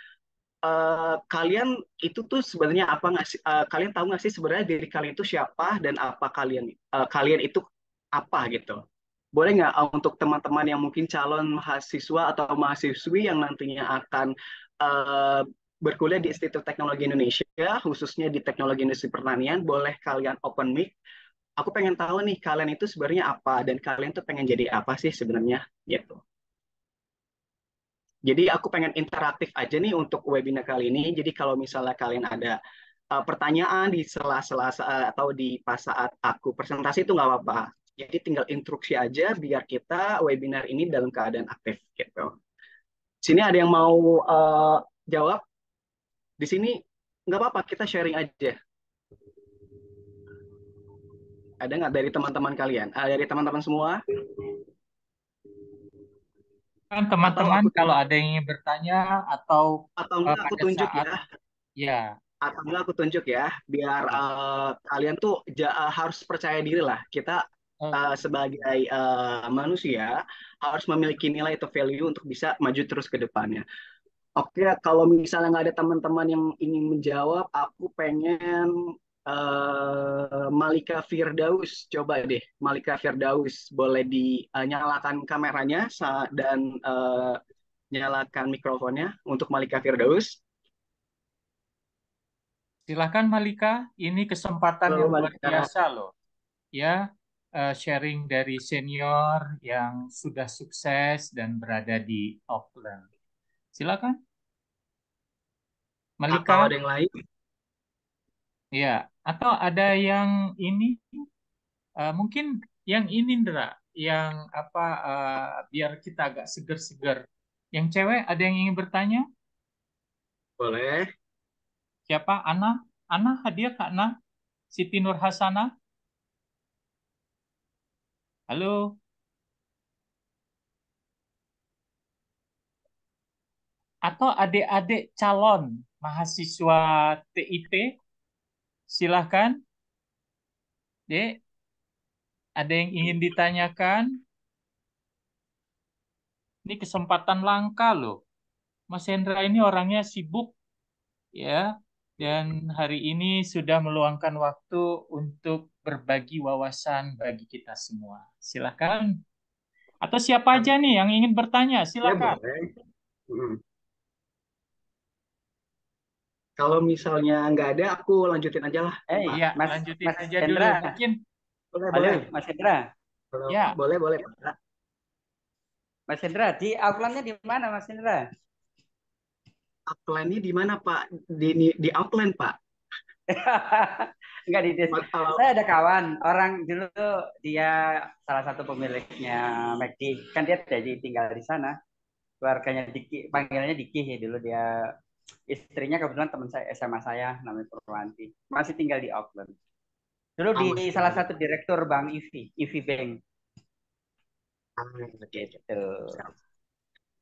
kalian itu tuh sebenarnya apa nggak sih? Kalian tahu nggak sih sebenarnya diri kalian itu siapa dan apa kalian itu apa gitu? Boleh nggak untuk teman-teman yang mungkin calon mahasiswa atau mahasiswi yang nantinya akan berkuliah di Institut Teknologi Indonesia, khususnya di teknologi industri pertanian, boleh kalian open mic. Aku pengen tahu nih kalian itu sebenarnya apa dan kalian tuh pengen jadi apa sih sebenarnya gitu. Jadi aku pengen interaktif aja nih untuk webinar kali ini. Jadi kalau misalnya kalian ada pertanyaan di sela-sela atau di pas saat aku presentasi itu nggak apa-apa. Jadi tinggal instruksi aja biar kita webinar ini dalam keadaan aktif gitu. Sini ada yang mau jawab? Di sini nggak apa-apa, kita sharing aja. Ada nggak dari teman-teman kalian? Dari teman-teman semua? Kan teman-teman Atau kalau ada yang ingin bertanya atau enggak aku pada tunjuk saat ya? ya Atau enggak aku tunjuk ya? Biar kalian tuh harus percaya diri lah. Kita oh, sebagai manusia harus memiliki nilai atau value untuk bisa maju terus ke depannya. Oke, kalau misalnya nggak ada teman-teman yang ingin menjawab, aku pengen Malika Firdaus. Coba deh, Malika Firdaus. Boleh dinyalakan kameranya dan nyalakan mikrofonnya untuk Malika Firdaus. silakan Malika, ini kesempatan Halo yang luar Malika. biasa loh. Ya, sharing dari senior yang sudah sukses dan berada di Auckland. Silakan, Atau Malika. ada yang lain? Ya, atau ada yang ini, mungkin yang ini, Ndra, yang apa, biar kita agak seger-seger. Yang cewek, ada yang ingin bertanya? Boleh. Siapa? Ana? Ana, hadir Kak Ana? Siti Nur Hasanah? Halo? Atau adik-adik calon mahasiswa TIP? Silahkan, Dek. Ada yang ingin ditanyakan? Ini kesempatan langka loh. Mas Hendra ini orangnya sibuk ya, dan hari ini sudah meluangkan waktu untuk berbagi wawasan bagi kita semua. Silakan. Atau siapa aja nih yang ingin bertanya? Ya Silakan. boleh. Hmm. Kalau misalnya nggak ada, aku lanjutin aja lah, Pak. Iya, Mas lanjutin Mas aja dulu. Hendra, Mungkin Boleh, halo boleh. Mas Hendra, ya, Boleh, boleh, Pak. Mas Hendra di Aucklandnya di mana Mas Hendra? Upline-nya di mana, Pak? Di Upline, Pak. Enggak di desa. Kalau Saya ada kawan orang dulu dia salah satu pemiliknya McD. Kan dia jadi tinggal di sana. Keluarganya Diki, panggilannya Diki ya dulu dia istrinya kebetulan teman saya SMA saya namanya Purwanti. Masih tinggal di Auckland. Dulu di masih salah tinggal di satu direktur Bank EV Bank Oke, oke. gitu. Siap.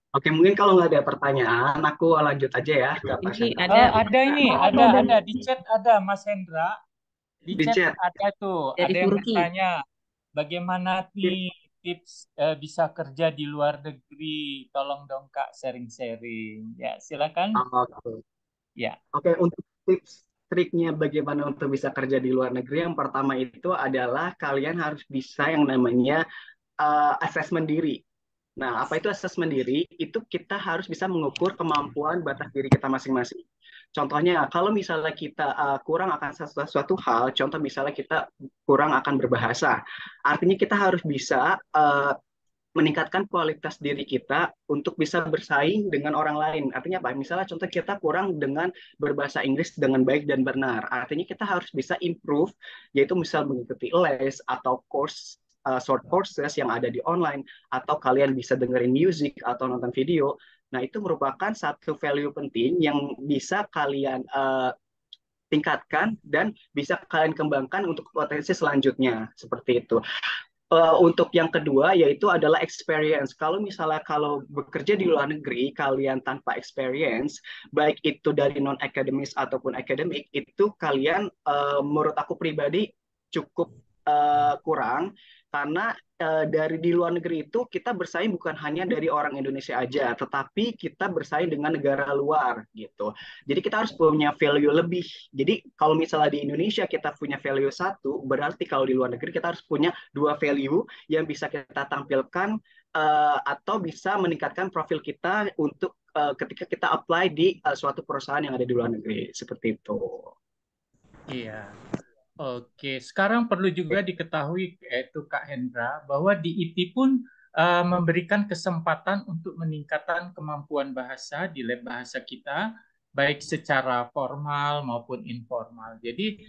Oke, mungkin kalau nggak ada pertanyaan, aku lanjut aja ya ke Pak Ini Sandra. ada ada ini, ada di chat ada Mas Hendra. Di Di chat chat, ada tuh, dari ada yang Turki. bertanya bagaimana nih tips. tips bisa kerja di luar negeri. Tolong dong Kak sharing-sharing. Ya, silakan. Oke. Ya. Oke, untuk tips triknya bagaimana untuk bisa kerja di luar negeri, yang pertama itu adalah kalian harus bisa yang namanya asesmen diri. Nah, apa itu asesmen diri? Itu kita harus bisa mengukur kemampuan batas diri kita masing-masing. Contohnya, kalau misalnya kita kurang akan sesuatu hal, contoh misalnya kita kurang akan berbahasa, artinya kita harus bisa meningkatkan kualitas diri kita untuk bisa bersaing dengan orang lain. Artinya apa? Misalnya contoh kita kurang dengan berbahasa Inggris dengan baik dan benar. Artinya kita harus bisa improve, yaitu misal mengikuti les atau course short courses yang ada di online, atau kalian bisa dengerin music atau nonton video. Nah, itu merupakan satu value penting yang bisa kalian tingkatkan dan bisa kalian kembangkan untuk potensi selanjutnya seperti itu. Untuk yang kedua yaitu adalah experience. Kalau misalnya kalau bekerja di luar negeri kalian tanpa experience, baik itu dari non akademis ataupun akademik, itu kalian menurut aku pribadi cukup kurang, karena dari di luar negeri itu kita bersaing bukan hanya dari orang Indonesia aja, tetapi kita bersaing dengan negara luar gitu. Jadi kita harus punya value lebih. Jadi kalau misalnya di Indonesia kita punya value satu, berarti kalau di luar negeri kita harus punya dua value yang bisa kita tampilkan atau bisa meningkatkan profil kita untuk ketika kita apply di suatu perusahaan yang ada di luar negeri seperti itu. Iya. Oke, sekarang perlu juga diketahui yaitu Kak Hendra bahwa di IT pun memberikan kesempatan untuk meningkatkan kemampuan bahasa di lab bahasa kita, baik secara formal maupun informal. Jadi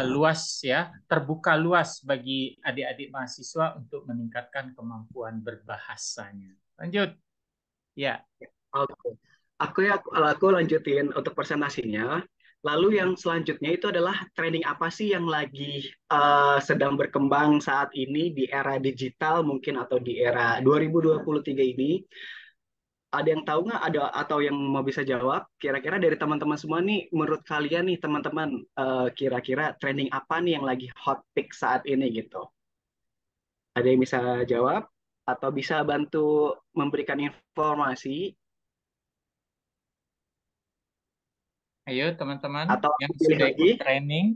luas ya, terbuka luas bagi adik-adik mahasiswa untuk meningkatkan kemampuan berbahasanya. Lanjut, ya. Oke. Aku lanjutin untuk presentasinya. Lalu yang selanjutnya itu adalah training apa sih yang lagi sedang berkembang saat ini di era digital mungkin atau di era 2023 ini. Ada yang tahu nggak ada atau yang mau bisa jawab? Kira-kira dari teman-teman semua nih, menurut kalian nih teman-teman, kira-kira trending apa nih yang lagi hot pick saat ini gitu? Ada yang bisa jawab atau bisa bantu memberikan informasi Ayo teman-teman atau yang aku pilih sudah lagi? ikut training,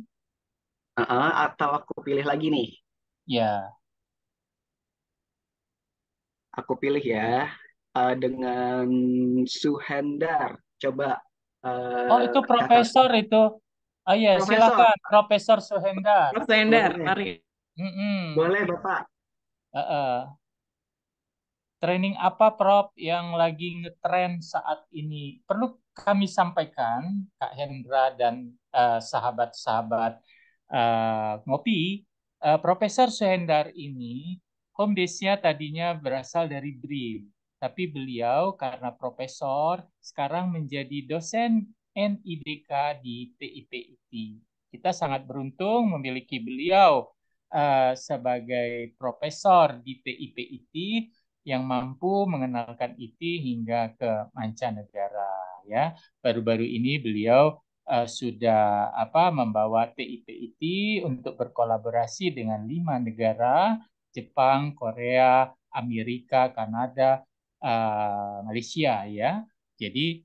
Atau aku pilih lagi nih? ya. Aku pilih ya dengan Suhendar. Coba Oh, itu kakak profesor itu. Oh iya, Profesor, silakan Profesor Suhendar. Mas Endar, boleh, mari. Mm-mm. boleh Bapak. Training apa, Prof, yang lagi ngetren saat ini? Perlu kami sampaikan, Kak Hendra dan sahabat-sahabat ngopi, Profesor Suhendar ini home base-nya tadinya berasal dari BRIN, tapi beliau karena profesor sekarang menjadi dosen NIDK di TIPIT. Kita sangat beruntung memiliki beliau sebagai profesor di TIPIT yang mampu mengenalkan IT hingga ke mancanegara ya. Baru-baru ini beliau sudah membawa TIPIT untuk berkolaborasi dengan 5 negara, Jepang, Korea, Amerika, Kanada, Malaysia ya. Jadi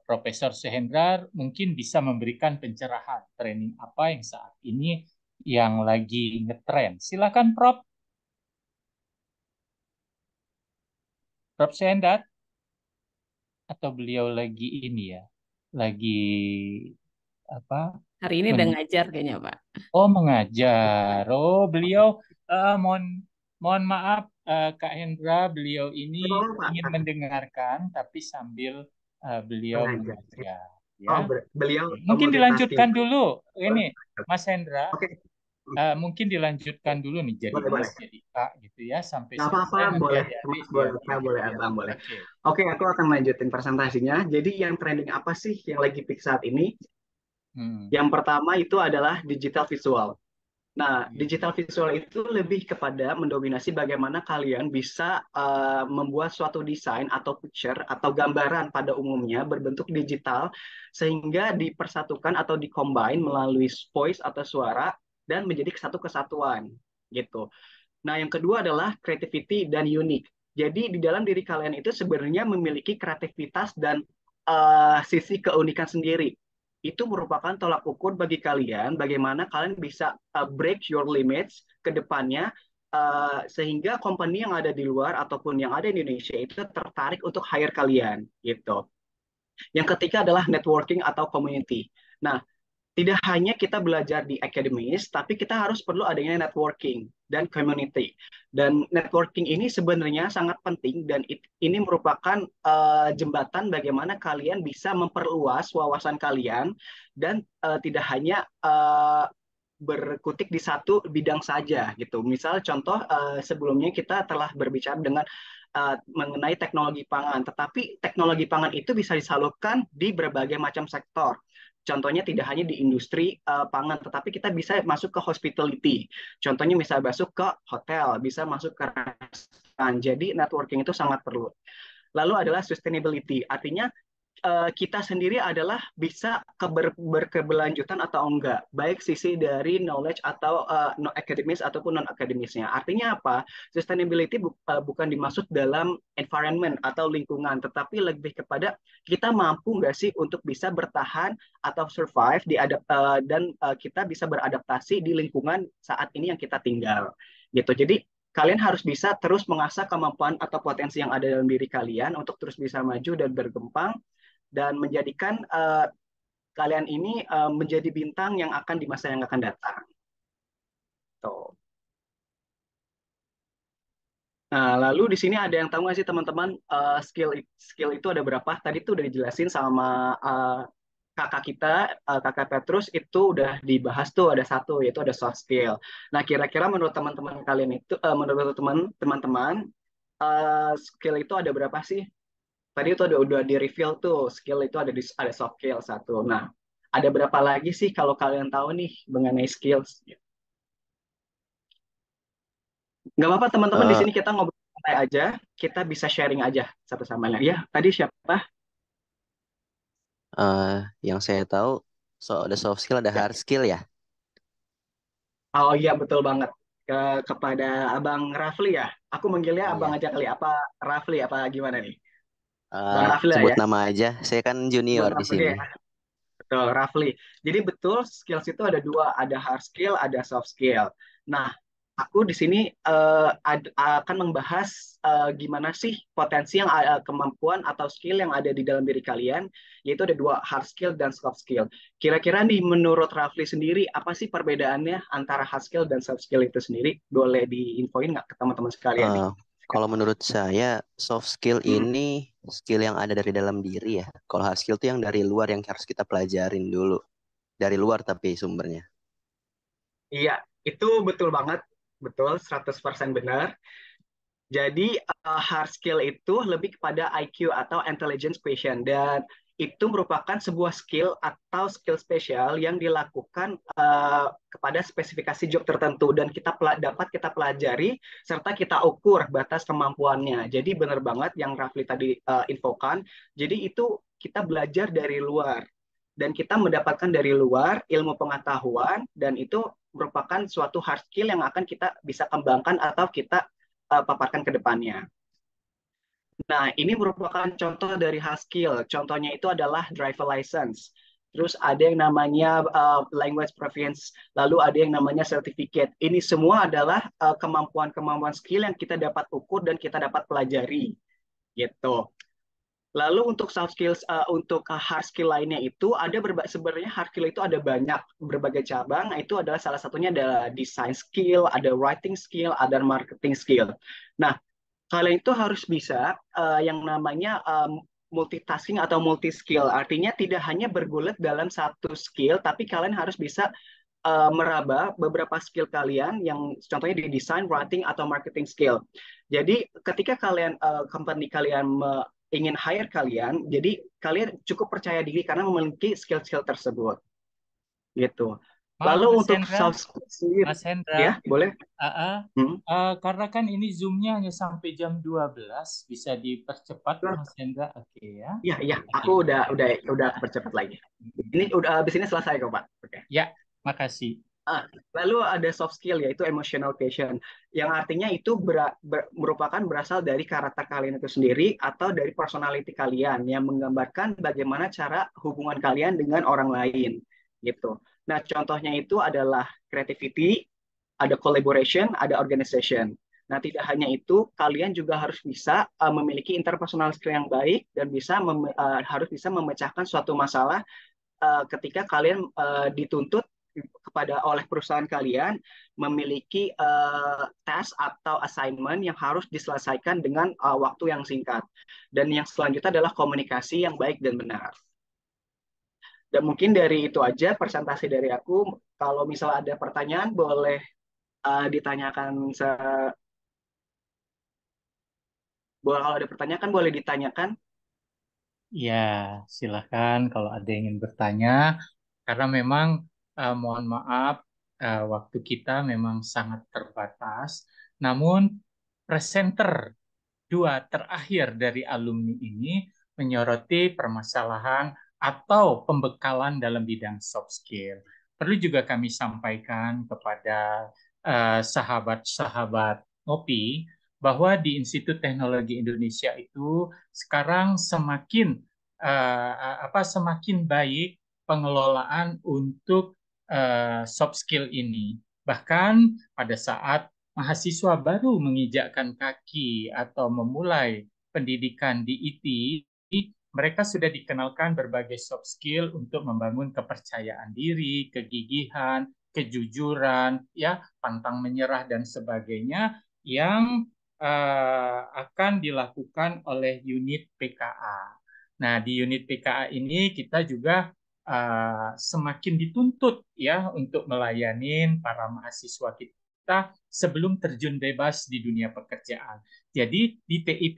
Profesor Sehendrar mungkin bisa memberikan pencerahan training apa yang saat ini yang lagi ngetren. Silakan Prof. Prof. Sehendar, atau beliau lagi ini ya, lagi apa? Hari ini udah ngajar kayaknya, Pak. Oh, mengajar. Oh, beliau mohon mohon maaf Kak Hendra, beliau ini Bapak, ingin mendengarkan tapi sambil beliau mengajar. mengajar Oh, ya. beliau Mungkin multitasking. dilanjutkan dulu ini Mas Hendra. Oke, Mungkin dilanjutkan dulu nih jadi boleh, boleh. Mas jadi Kak gitu ya sampai Nggak apa-apa, selesai nanti boleh. adik-adik Mas biar boleh, Kak, ini boleh, biar Abang, boleh. oke. Oke, aku akan lanjutin presentasinya. Jadi yang trending apa sih yang lagi peak saat ini? Hmm. Yang pertama itu adalah digital visual. Nah, Hmm. digital visual itu lebih kepada mendominasi bagaimana kalian bisa membuat suatu desain atau picture atau gambaran pada umumnya berbentuk digital sehingga dipersatukan atau dikombine melalui voice atau suara dan menjadi satu kesatuan gitu. Nah, yang kedua adalah creativity dan unique. Jadi di dalam diri kalian itu sebenarnya memiliki kreativitas dan sisi keunikan sendiri. Itu merupakan tolak ukur bagi kalian bagaimana kalian bisa break your limits ke depannya sehingga company yang ada di luar ataupun yang ada di Indonesia itu tertarik untuk hire kalian gitu. Yang ketiga adalah networking atau community. Nah, tidak hanya kita belajar di akademis, tapi kita harus perlu adanya networking dan community. Dan networking ini sebenarnya sangat penting dan ini merupakan jembatan bagaimana kalian bisa memperluas wawasan kalian dan tidak hanya berkutik di satu bidang saja gitu. Misal contoh sebelumnya kita telah berbicara dengan mengenai teknologi pangan, tetapi teknologi pangan itu bisa disalurkan di berbagai macam sektor. Contohnya tidak hanya di industri pangan, tetapi kita bisa masuk ke hospitality. Contohnya bisa masuk ke hotel, bisa masuk ke restoran. Jadi networking itu sangat perlu. Lalu adalah sustainability, artinya kita sendiri adalah bisa berkeberlanjutan atau enggak, baik sisi dari knowledge atau non akademis ataupun non akademisnya. Artinya apa? Sustainability bukan dimaksud dalam environment atau lingkungan, tetapi lebih kepada kita mampu nggak sih untuk bisa bertahan atau survive dan kita bisa beradaptasi di lingkungan saat ini yang kita tinggal. Gitu. Jadi kalian harus bisa terus mengasah kemampuan atau potensi yang ada dalam diri kalian untuk terus bisa maju dan berkembang dan menjadikan kalian ini menjadi bintang yang akan di masa yang akan datang. Tuh. Nah, lalu di sini ada yang tahu nggak sih teman-teman, skill itu ada berapa? Tadi tuh udah dijelasin sama kakak kita, kakak Petrus itu udah dibahas tuh ada satu yaitu ada soft skill. Nah, kira-kira menurut teman-teman kalian itu, menurut teman-teman skill itu ada berapa sih? Tadi itu udah di reveal tuh skill itu ada soft skill satu. Nah, ada berapa lagi sih kalau kalian tahu nih mengenai skills? Nggak apa-apa teman-teman, di Eh, sini kita ngobrol santai aja, kita bisa sharing aja satu sama lain. Ya, tadi siapa? eh, yang saya tahu ada soft skill, ada Ya. hard skill ya. Oh iya betul banget. Kepada Abang Rafli ya. Aku manggilnya Abang Iya. aja kali. Apa Rafli apa gimana nih? Bang Eh, Rafli lah sebut ya. nama aja. Saya kan Sebut junior di Rafli sini. ya. Betul, Rafli. Jadi betul skills itu ada dua, ada hard skill, ada soft skill. Nah, aku di sini akan membahas gimana sih potensi yang kemampuan atau skill yang ada di dalam diri kalian, yaitu ada dua, hard skill dan soft skill. Kira-kira nih menurut Rafli sendiri, apa sih perbedaannya antara hard skill dan soft skill itu sendiri? Boleh diinfoin nggak ke teman-teman sekalian nih? Eh, Kalau menurut saya soft skill Hmm, ini skill yang ada dari dalam diri ya. Kalau hard skill itu yang dari luar yang harus kita pelajarin dulu. Dari luar tapi sumbernya. iya, itu betul banget. Betul, 100% benar. Jadi hard skill itu lebih kepada IQ atau intelligence quotient, dan itu merupakan sebuah skill atau skill spesial yang dilakukan kepada spesifikasi job tertentu dan dapat kita pelajari serta kita ukur batas kemampuannya. Jadi benar banget yang Rafli tadi infokan. Jadi itu kita belajar dari luar dan kita mendapatkan dari luar ilmu pengetahuan, dan itu merupakan suatu hard skill yang akan kita bisa kembangkan atau kita paparkan ke depannya. Nah, ini merupakan contoh dari hard skill. Contohnya itu adalah driver license. Terus ada yang namanya language proficiency, lalu ada yang namanya certificate. Ini semua adalah kemampuan-kemampuan skill yang kita dapat ukur dan kita dapat pelajari, gitu. Lalu untuk soft skills, untuk hard skill lainnya itu ada sebenarnya hard skill itu ada banyak berbagai cabang. Itu adalah salah satunya ada design skill, ada writing skill, ada marketing skill. Nah, kalian itu harus bisa yang namanya multitasking atau multi skill. Artinya tidak hanya bergulat dalam satu skill, tapi kalian harus bisa meraba beberapa skill kalian yang contohnya di design, writing, atau marketing skill. Jadi ketika kalian company kalian ingin hire kalian, jadi kalian cukup percaya diri karena memiliki skill-skill tersebut, gitu. Maaf, Lalu Mas untuk Hendra, soft skill sendiri, Mas Hendra, ya boleh. Hmm. karena kan ini Zoom-nya hanya sampai jam 12, bisa dipercepat, Mas Hendra? Oke ya. Iya, iya, aku Oke. udah percepat lagi. Ini udah habis ini selesai kok, Pak. Oke. Ya, makasih. Lalu ada soft skill yaitu emotional quotient, yang artinya itu merupakan berasal dari karakter kalian itu sendiri atau dari personality kalian yang menggambarkan bagaimana cara hubungan kalian dengan orang lain, gitu. Nah, contohnya itu adalah creativity, ada collaboration, ada organization. Nah, tidak hanya itu, kalian juga harus bisa memiliki interpersonal skill yang baik dan harus bisa memecahkan suatu masalah ketika kalian dituntut oleh perusahaan kalian memiliki tes atau assignment yang harus diselesaikan dengan waktu yang singkat. Dan yang selanjutnya adalah komunikasi yang baik dan benar. Dan mungkin dari itu aja presentasi dari aku. Kalau misalnya ada pertanyaan boleh ditanyakan. Kalau ada pertanyaan kan boleh ditanyakan. Ya, silakan kalau ada yang ingin bertanya. Karena memang mohon maaf, waktu kita memang sangat terbatas. Namun presenter dua terakhir dari alumni ini menyoroti permasalahan atau pembekalan dalam bidang soft skill. Perlu juga kami sampaikan kepada sahabat-sahabat ngopi bahwa di Institut Teknologi Indonesia itu sekarang semakin baik pengelolaan untuk soft skill ini. Bahkan pada saat mahasiswa baru menginjakkan kaki atau memulai pendidikan di IT, mereka sudah dikenalkan berbagai soft skill untuk membangun kepercayaan diri, kegigihan, kejujuran, ya, pantang menyerah dan sebagainya yang akan dilakukan oleh unit PKA. Nah, di unit PKA ini kita juga semakin dituntut ya untuk melayani para mahasiswa kita sebelum terjun bebas di dunia pekerjaan. Jadi di TIP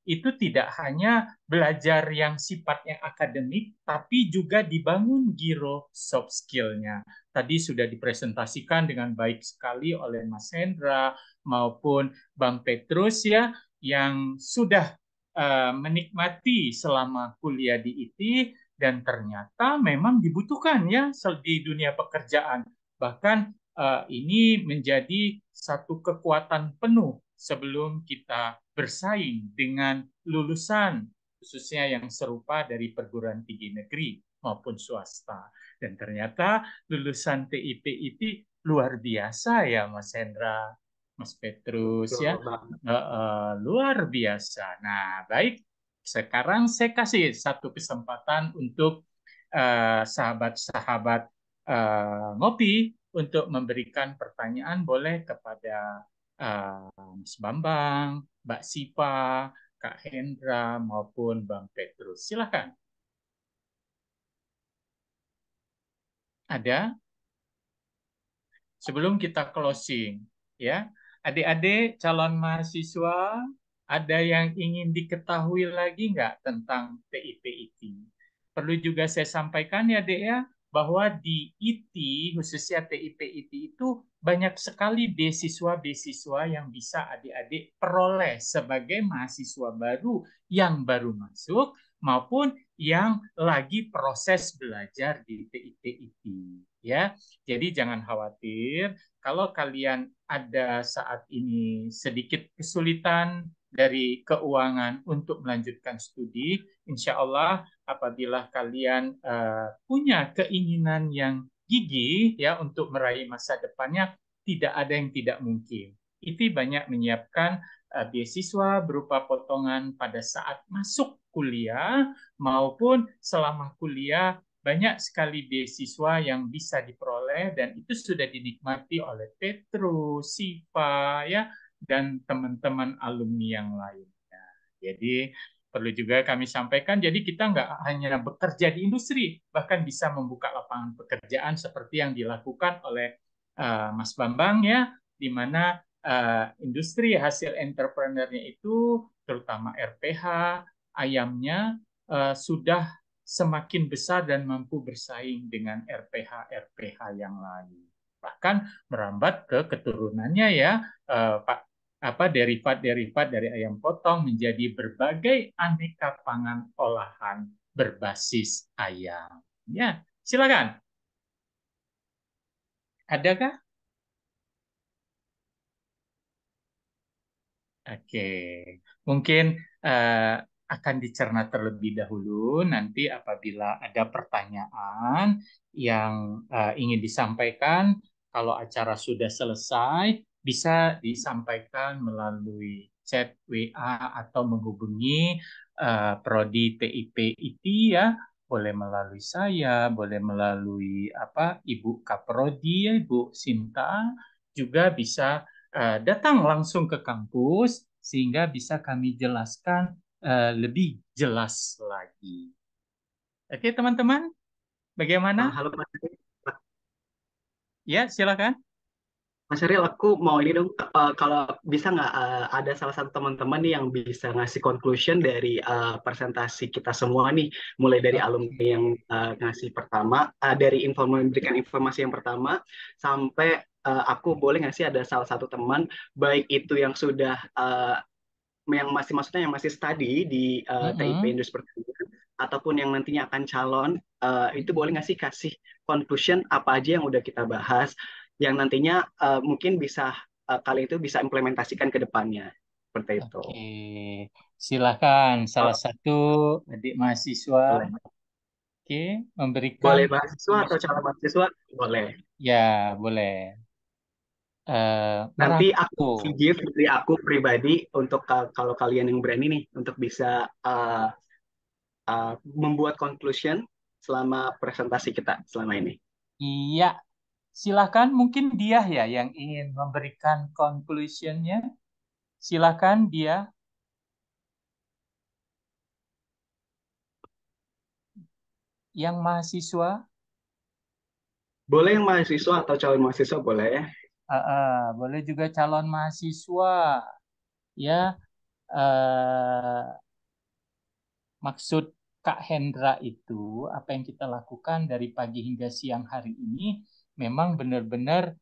itu tidak hanya belajar yang sifatnya akademik, tapi juga dibangun giro soft skill-nya. Tadi sudah dipresentasikan dengan baik sekali oleh Mas Hendra maupun Bang Petrus ya, yang sudah menikmati selama kuliah di IT dan ternyata memang dibutuhkan ya di dunia pekerjaan. Bahkan ini menjadi satu kekuatan penuh sebelum kita bersaing dengan lulusan khususnya yang serupa dari perguruan tinggi negeri maupun swasta. Dan ternyata lulusan TIP itu luar biasa ya Mas Hendra, Mas Petrus ya. Luar biasa. Nah, baik. Sekarang saya kasih satu kesempatan untuk sahabat-sahabat ngopi untuk memberikan pertanyaan boleh kepada Mas Bambang, Mbak Sipa, Kak Hendra maupun Bang Petrus. Silakan. Ada? Sebelum kita closing, ya. Adik-adik calon mahasiswa, ada yang ingin diketahui lagi nggak tentang TIP IT? Perlu juga saya sampaikan ya, Dek ya, bahwa di IT, khususnya TIP IT itu banyak sekali beasiswa-beasiswa yang bisa adik-adik peroleh sebagai mahasiswa baru yang baru masuk maupun yang lagi proses belajar di TIP IT. Ya, jadi jangan khawatir kalau kalian ada saat ini sedikit kesulitan dari keuangan untuk melanjutkan studi, insya Allah apabila kalian punya keinginan yang gigih ya untuk meraih masa depannya, tidak ada yang tidak mungkin. ITI banyak menyiapkan beasiswa berupa potongan pada saat masuk kuliah maupun selama kuliah, banyak sekali beasiswa yang bisa diperoleh dan itu sudah dinikmati oleh Petrus, Sipa, ya, dan teman-teman alumni yang lainnya. Jadi perlu juga kami sampaikan, jadi kita nggak hanya bekerja di industri, bahkan bisa membuka lapangan pekerjaan seperti yang dilakukan oleh Mas Bambang ya, di mana industri hasil entrepreneurnya itu terutama RPH, ayamnya sudah semakin besar dan mampu bersaing dengan RPH-RPH yang lain. Bahkan merambat ke keturunannya ya, Pak, derivat-derivat dari ayam potong menjadi berbagai aneka pangan olahan berbasis ayam. Ya, silakan. Adakah? Oke, mungkin akan dicerna terlebih dahulu. Nanti apabila ada pertanyaan yang ingin disampaikan, kalau acara sudah selesai, bisa disampaikan melalui chat WA atau menghubungi Prodi TIP IT ya. Boleh melalui saya, boleh melalui Ibu Kaprodi, ya, Ibu Sinta, juga bisa datang langsung ke kampus sehingga bisa kami jelaskan lebih jelas lagi. Oke, teman-teman, bagaimana? Halo Mas Ariel. Ya, silakan. Mas Ariel, aku mau ini dong, kalau bisa nggak ada salah satu teman-teman nih yang bisa ngasih conclusion dari presentasi kita semua nih, mulai dari alumni yang ngasih pertama, dari memberikan informasi yang pertama, sampai aku boleh nggak sih ada salah satu teman, baik itu yang sudah yang masih study di TIP Industri Pertanian ataupun yang nantinya akan calon, itu boleh nggak sih kasih conclusion apa aja yang udah kita bahas yang nantinya mungkin bisa kalian itu bisa implementasikan ke depannya seperti itu. Oke, silakan salah satu adik mahasiswa. Boleh. Oke, memberikan. Boleh mahasiswa atau calon mahasiswa boleh. Ya, boleh. Nanti aku give dari aku pribadi untuk kalau kalian yang berani nih untuk bisa membuat conclusion selama presentasi kita selama ini. Iya, silakan mungkin dia ya yang ingin memberikan conclusion-nya. silakan dia. Yang mahasiswa, Boleh yang mahasiswa atau calon mahasiswa boleh ya. boleh juga calon mahasiswa, ya. eh, Maksud Kak Hendra itu apa yang kita lakukan dari pagi hingga siang hari ini memang benar-benar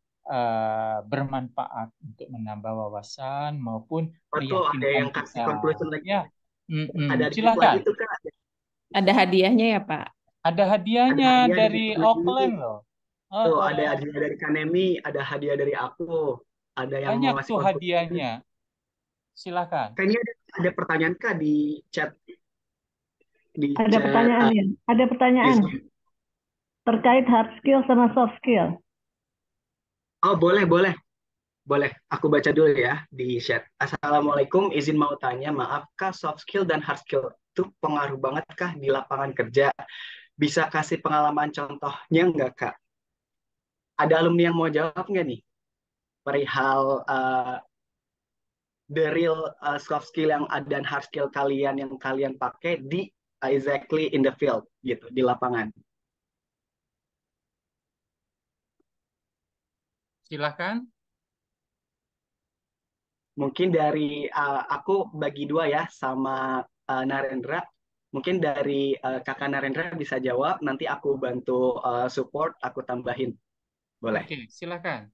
bermanfaat untuk menambah wawasan maupun Betul, ada meyakinkan yang kasih kita. conclusion lagi. Ya, Ada dikit lagi silakan. tuh Kak. Ada hadiahnya ya, Pak? Ada Ada hadiahnya hadiah dari dari Kanemi. Auckland loh. Tuh, ada hadiah dari Kanemi, ada hadiah dari aku, ada yang mau Banyak ngasih tuh conclusion. hadiahnya. Silakan. Kayaknya ada pertanyaan Kak di Ada chat pertanyaan ya? Ada di pertanyaan Zoom. terkait hard skill sama soft skill. Oh, boleh, boleh. Boleh, aku baca dulu ya di chat. Assalamualaikum, izin mau tanya, maaf Kak, soft skill dan hard skill itu pengaruh banget Kak di lapangan kerja? Bisa kasih pengalaman contohnya nggak Kak? Ada alumni yang mau jawab nggak nih? Perihal the real soft skill yang dan hard skill kalian yang kalian pakai di exactly in the field gitu, di lapangan. Silakan. Mungkin dari aku bagi dua ya sama Narendra. Mungkin dari kakak Narendra bisa jawab, nanti aku bantu support, aku tambahin. Boleh. Oke, silakan.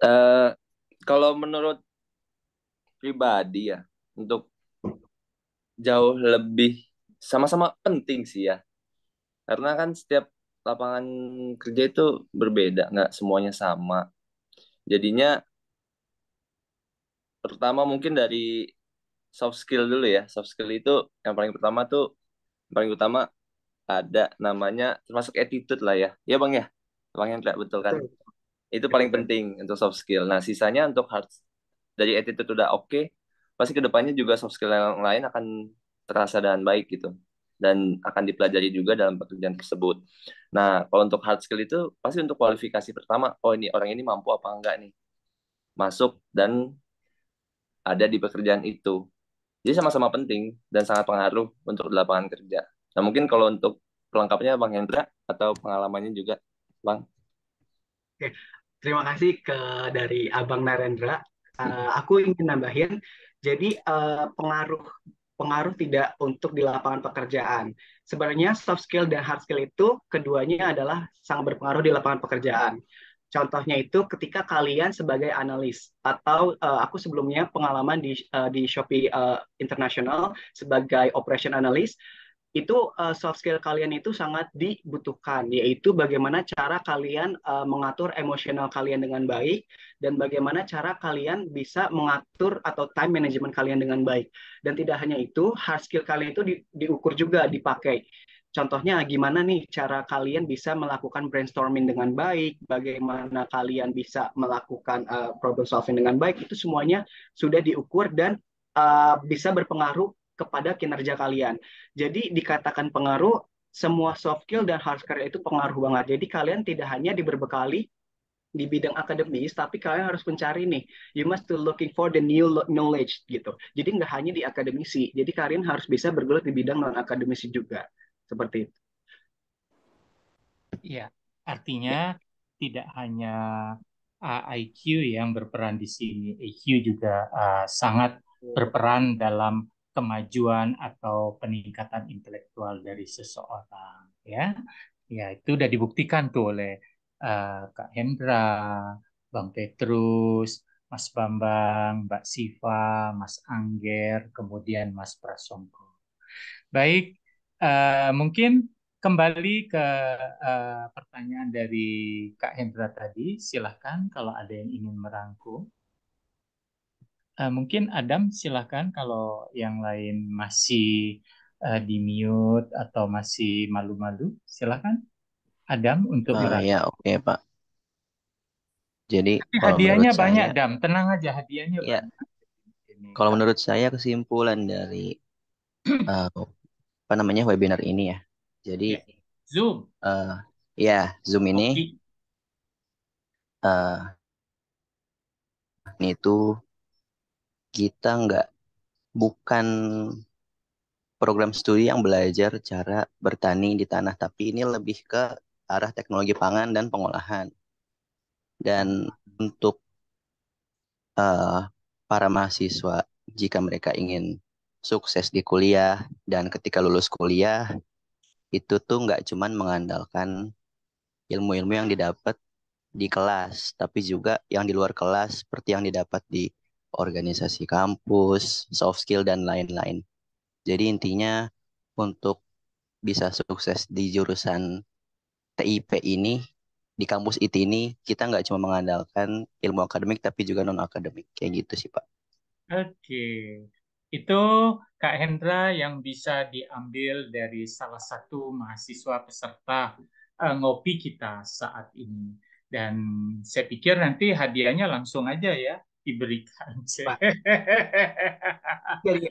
Eh, kalau menurut pribadi ya, untuk jauh lebih sama-sama penting sih ya. Karena kan setiap lapangan kerja itu berbeda, nggak semuanya sama. Jadinya pertama mungkin dari soft skill dulu ya. Soft skill itu yang paling utama ada namanya termasuk attitude lah ya. Ya Bang ya. Bang Hendra betul kan? Betul, Itu betul, paling betul. penting untuk soft skill. Nah, sisanya untuk hard dari attitude udah oke, pasti kedepannya juga soft skill yang lain akan terasa dengan baik gitu. Dan akan dipelajari juga dalam pekerjaan tersebut. Nah, kalau untuk hard skill itu pasti untuk kualifikasi pertama, oh ini orang ini mampu apa enggak nih masuk dan ada di pekerjaan itu. Jadi sama-sama penting dan sangat pengaruh untuk di lapangan kerja. Nah, mungkin kalau untuk pelengkapnya Bang Hendra atau pengalamannya juga, Bang. Oke, terima kasih dari Abang Narendra. Aku ingin nambahin, jadi pengaruh pengaruh tidak untuk di lapangan pekerjaan. Sebenarnya soft skill dan hard skill itu keduanya adalah sangat berpengaruh di lapangan pekerjaan. Contohnya itu ketika kalian sebagai analis atau aku sebelumnya pengalaman di Shopee International sebagai operation analyst itu soft skill kalian itu sangat dibutuhkan, yaitu bagaimana cara kalian mengatur emosional kalian dengan baik dan bagaimana cara kalian bisa mengatur atau time management kalian dengan baik. Dan tidak hanya itu, hard skill kalian itu diukur juga, dipakai. Contohnya gimana nih cara kalian bisa melakukan brainstorming dengan baik, bagaimana kalian bisa melakukan problem solving dengan baik, itu semuanya sudah diukur dan bisa berpengaruh kepada kinerja kalian. Jadi dikatakan pengaruh, semua soft skill dan hard skill itu pengaruh banget. Jadi kalian tidak hanya diberbekali di bidang akademis, tapi kalian harus mencari nih, you must to looking for the new knowledge gitu. Jadi nggak hanya di akademisi, jadi kalian harus bisa bergelut di bidang non akademisi juga, seperti itu. Iya, artinya tidak hanya IQ yang berperan di sini, EQ juga sangat berperan dalam kemajuan atau peningkatan intelektual dari seseorang, ya. Ya, itu udah dibuktikan tuh oleh Kak Hendra, Bang Petrus, Mas Bambang, Mbak Siva, Mas Angger, kemudian Mas Prasongko. Baik, mungkin kembali ke pertanyaan dari Kak Hendra tadi. Silahkan kalau ada yang ingin merangkum. Mungkin Adam, silahkan kalau yang lain masih di mute atau masih malu-malu. Silahkan Adam untuk merangkum. Ya, oke, Pak. Jadi Tapi kalau menurut hadiahnya banyak, saya, Dam. Tenang aja, hadiahnya ya, banyak. Ini, kalau Kak. menurut saya kesimpulan dari apa namanya webinar ini ya. Jadi Ya. Zoom. ya Zoom ini Oke. uh, yakni itu kita bukan program studi yang belajar cara bertani di tanah, tapi ini lebih ke arah teknologi pangan dan pengolahan. Dan untuk para mahasiswa, jika mereka ingin sukses di kuliah dan ketika lulus kuliah, itu tuh nggak cuman mengandalkan ilmu-ilmu yang didapat di kelas, tapi juga yang di luar kelas, seperti yang didapat di organisasi kampus, soft skill, dan lain-lain. Jadi intinya untuk bisa sukses di jurusan TIP ini, di kampus IT ini, kita nggak cuma mengandalkan ilmu akademik, tapi juga non-akademik. Kayak gitu sih, Pak. Oke, itu Kak Hendra yang bisa diambil dari salah satu mahasiswa peserta ngopi kita saat ini. Dan saya pikir nanti hadiahnya langsung aja ya diberikan. Pak. Dari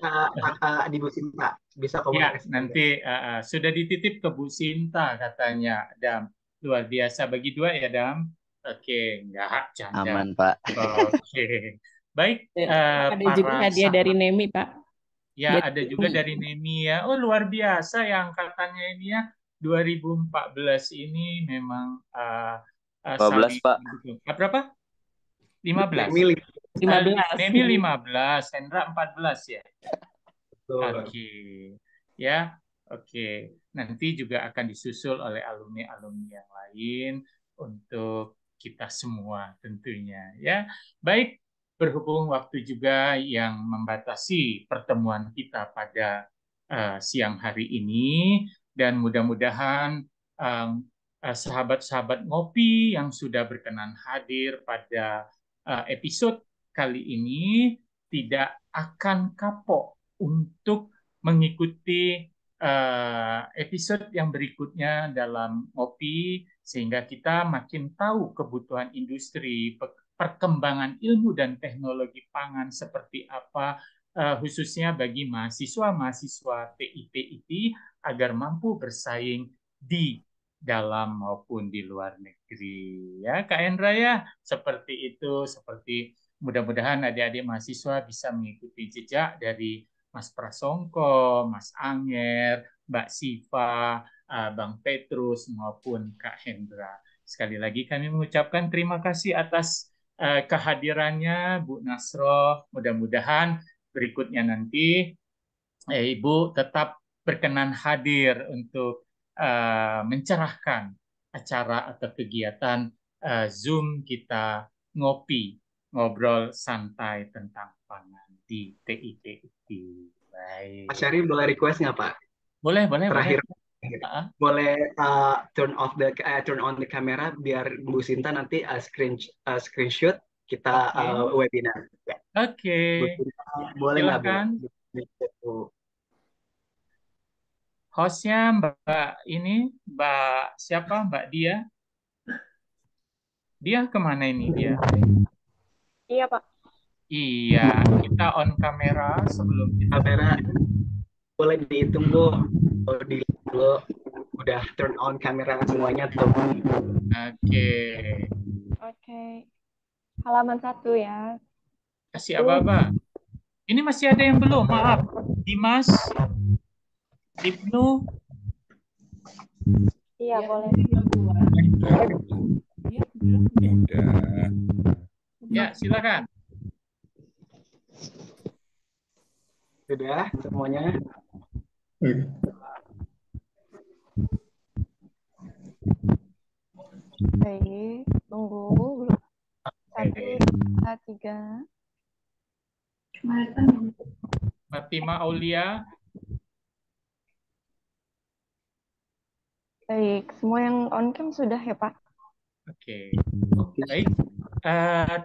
di Bu Sinta bisa Ya, komunikasi. nanti sudah dititip ke Bu Sinta katanya, Dam. Luar biasa bagi dua ya, Dam. Oke, enggak, canda. Aman, Pak. Oke. Baik, Ada juga para hadiah dari sahabat. Nemi, Pak. Ya, Dari ada juga Nemi. dari Nemi ya. Oh, luar biasa ya angkatannya ini ya. 2014 ini memang 15, saling Pak. mendukung. Berapa? 15. Milih. 15. Nemi 15, Hendra 14 ya. Betul. Oke, ya, oke. Nanti juga akan disusul oleh alumni-alumni yang lain untuk kita semua tentunya, ya. Baik, berhubung waktu juga yang membatasi pertemuan kita pada siang hari ini, dan mudah-mudahan sahabat-sahabat ngopi yang sudah berkenan hadir pada episode kali ini tidak akan kapok untuk mengikuti episode yang berikutnya dalam ngopi, sehingga kita makin tahu kebutuhan industri, perkembangan ilmu dan teknologi pangan seperti apa, khususnya bagi mahasiswa-mahasiswa TIP agar mampu bersaing di dalam maupun di luar negeri. Ya, Kak Hendra ya, seperti itu, seperti mudah-mudahan adik-adik mahasiswa bisa mengikuti jejak dari Mas Prasongko, Mas Anger, Mbak Siva, Bang Petrus, maupun Kak Hendra. Sekali lagi kami mengucapkan terima kasih atas kehadirannya Bu Nasroh. Mudah-mudahan berikutnya nanti Ibu tetap berkenan hadir untuk mencerahkan acara atau kegiatan Zoom kita ngopi, ngobrol santai tentang pangan di TIP. Baik. Pak Syarif boleh request nggak Pak? Boleh, boleh, Terakhir, boleh. boleh turn on the camera biar Bu Sinta nanti screenshot kita webinar. Oke. Bu Sinta, boleh nggak Bu? Silakan. Hostnya Mbak siapa? Mbak Dia? Dia kemana ini dia? Iya, Pak. Iya, kita on kamera sebelum kita kamera boleh dihitung Bu. Kalau dulu udah turn on kamera semuanya tuh. Oke. Halaman 1 ya. Kasih aba-aba. Ini masih ada yang belum, maaf. Dimas, Ibnu. Iya, boleh. Ya, silakan. Sudah semuanya. Baik, tunggu. 1, 2, 3. Fatima Aulia. Baik, semua yang on cam sudah ya, Pak? Oke. Baik.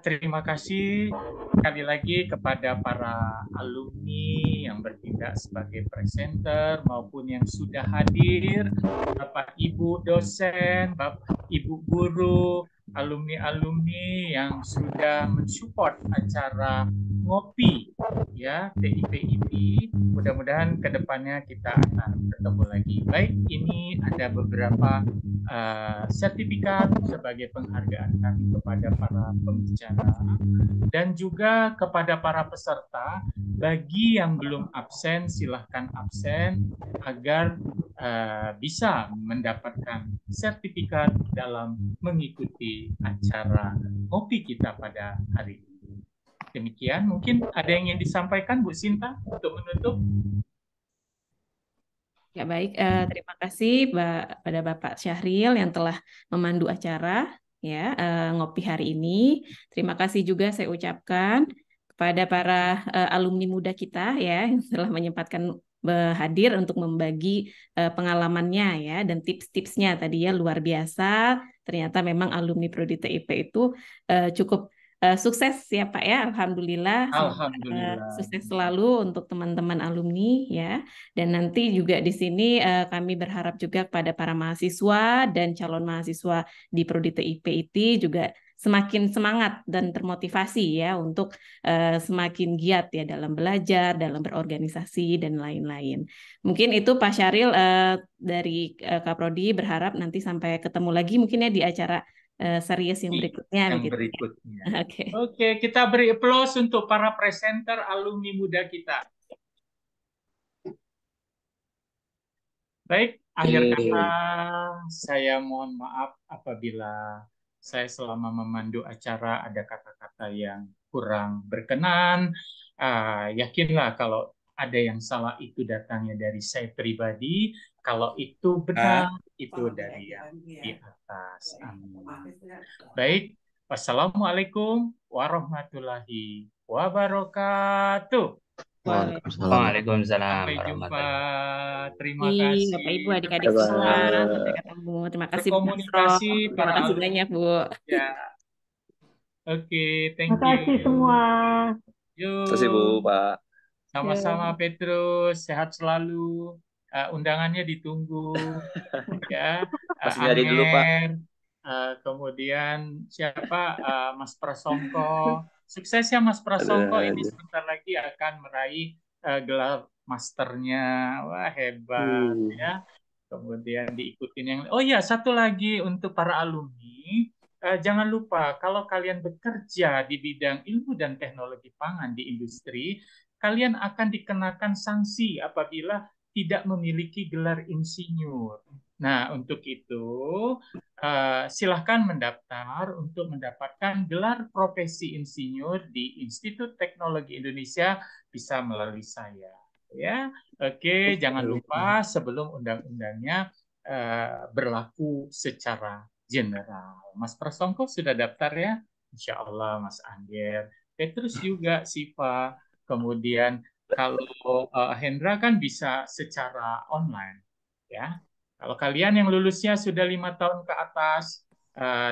Terima kasih sekali lagi kepada para alumni yang bertindak sebagai presenter maupun yang sudah hadir, Bapak Ibu dosen, Bapak Ibu guru, alumni-alumni yang sudah mensupport acara ngopi ya TIP ini. Mudah-mudahan kedepannya kita akan ketemu lagi. Baik, ini ada beberapa sertifikat sebagai penghargaan kami kepada para pembicara dan juga kepada para peserta. Bagi yang belum absen, silahkan absen agar bisa mendapatkan sertifikat dalam mengikuti acara ngopi kita pada hari ini. Demikian, mungkin ada yang ingin disampaikan Bu Sinta untuk menutup? Ya baik, terima kasih pada Bapak Syahril yang telah memandu acara ya ngopi hari ini. Terima kasih juga saya ucapkan kepada para alumni muda kita ya yang telah menyempatkan hadir untuk membagi pengalamannya ya dan tips-tipsnya tadi ya luar biasa. Ternyata memang alumni Prodi TIP itu cukup sukses ya Pak ya. Alhamdulillah. Alhamdulillah. Sukses selalu untuk teman-teman alumni ya. Dan nanti juga di sini kami berharap juga kepada para mahasiswa dan calon mahasiswa di Prodi TIP itu juga semakin semangat dan termotivasi ya untuk semakin giat ya dalam belajar, dalam berorganisasi dan lain-lain. Mungkin itu Pak Syahril dari Kaprodi berharap nanti sampai ketemu lagi mungkin ya di acara serius yang berikutnya. Yang begitu. berikutnya. Oke. Oke, kita beri applause untuk para presenter alumni muda kita. Baik, akhir kata saya mohon maaf apabila saya selama memandu acara ada kata-kata yang kurang berkenan. Yakinlah kalau ada yang salah itu datangnya dari saya pribadi. Kalau itu benar, itu dari yang di atas. Amin. Baik, wassalamualaikum warahmatullahi wabarakatuh. Waalaikumsalam. Sampai jumpa. Terima Bapak kasih. Ibu adik-adik semua sampai ketemu. Terima kasih Bu Berkomunikasi Nasro. Terima para kasih alumni. banyak Bu. Ya. Oke, thank Terima kasih you. semua. Yuk. Terima kasih Bu, Pak. Sama-sama Petrus, sehat selalu. Undangannya ditunggu. Ya, Masih nyari dulu, Pak. Anger, kemudian siapa? Mas Prasongko. Sukses ya Mas Prasongko, ini sebentar lagi akan meraih gelar masternya. Wah, hebat ya. Kemudian diikutin yang oh ya, satu lagi untuk para alumni, jangan lupa kalau kalian bekerja di bidang ilmu dan teknologi pangan di industri, kalian akan dikenakan sanksi apabila tidak memiliki gelar insinyur. Nah, untuk itu silahkan mendaftar untuk mendapatkan gelar profesi insinyur di Institut Teknologi Indonesia bisa melalui saya. Ya, oke, jangan lupa sebelum undang-undangnya berlaku secara general. Mas Prasongko sudah daftar ya? Insya Allah, Mas Angger. Petrus juga, Siva. Kemudian kalau Hendra kan bisa secara online, ya. Kalau kalian yang lulusnya sudah 5 tahun ke atas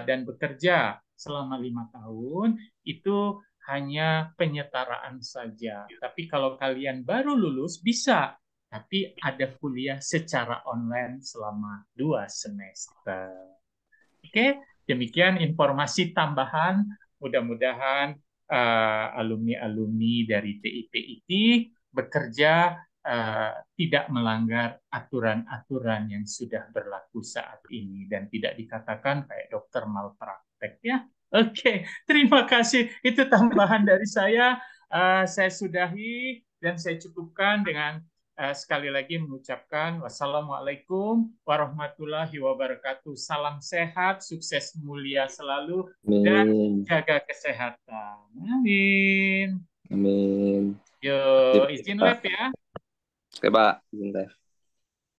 dan bekerja selama 5 tahun, itu hanya penyetaraan saja. Tapi kalau kalian baru lulus, bisa. Tapi ada kuliah secara online selama 2 semester. Oke, demikian informasi tambahan. Mudah-mudahan alumni-alumni dari TIP ini bekerja tidak melanggar aturan-aturan yang sudah berlaku saat ini dan tidak dikatakan kayak dokter malpraktek ya. Oke, terima kasih. Itu tambahan dari saya. Saya sudahi dan saya cukupkan dengan sekali lagi mengucapkan wassalamualaikum warahmatullahi wabarakatuh. Salam sehat, sukses mulia selalu, dan jaga kesehatan. Amin. Amin. Yo, izin live ya. Oke, Pak. Izin live.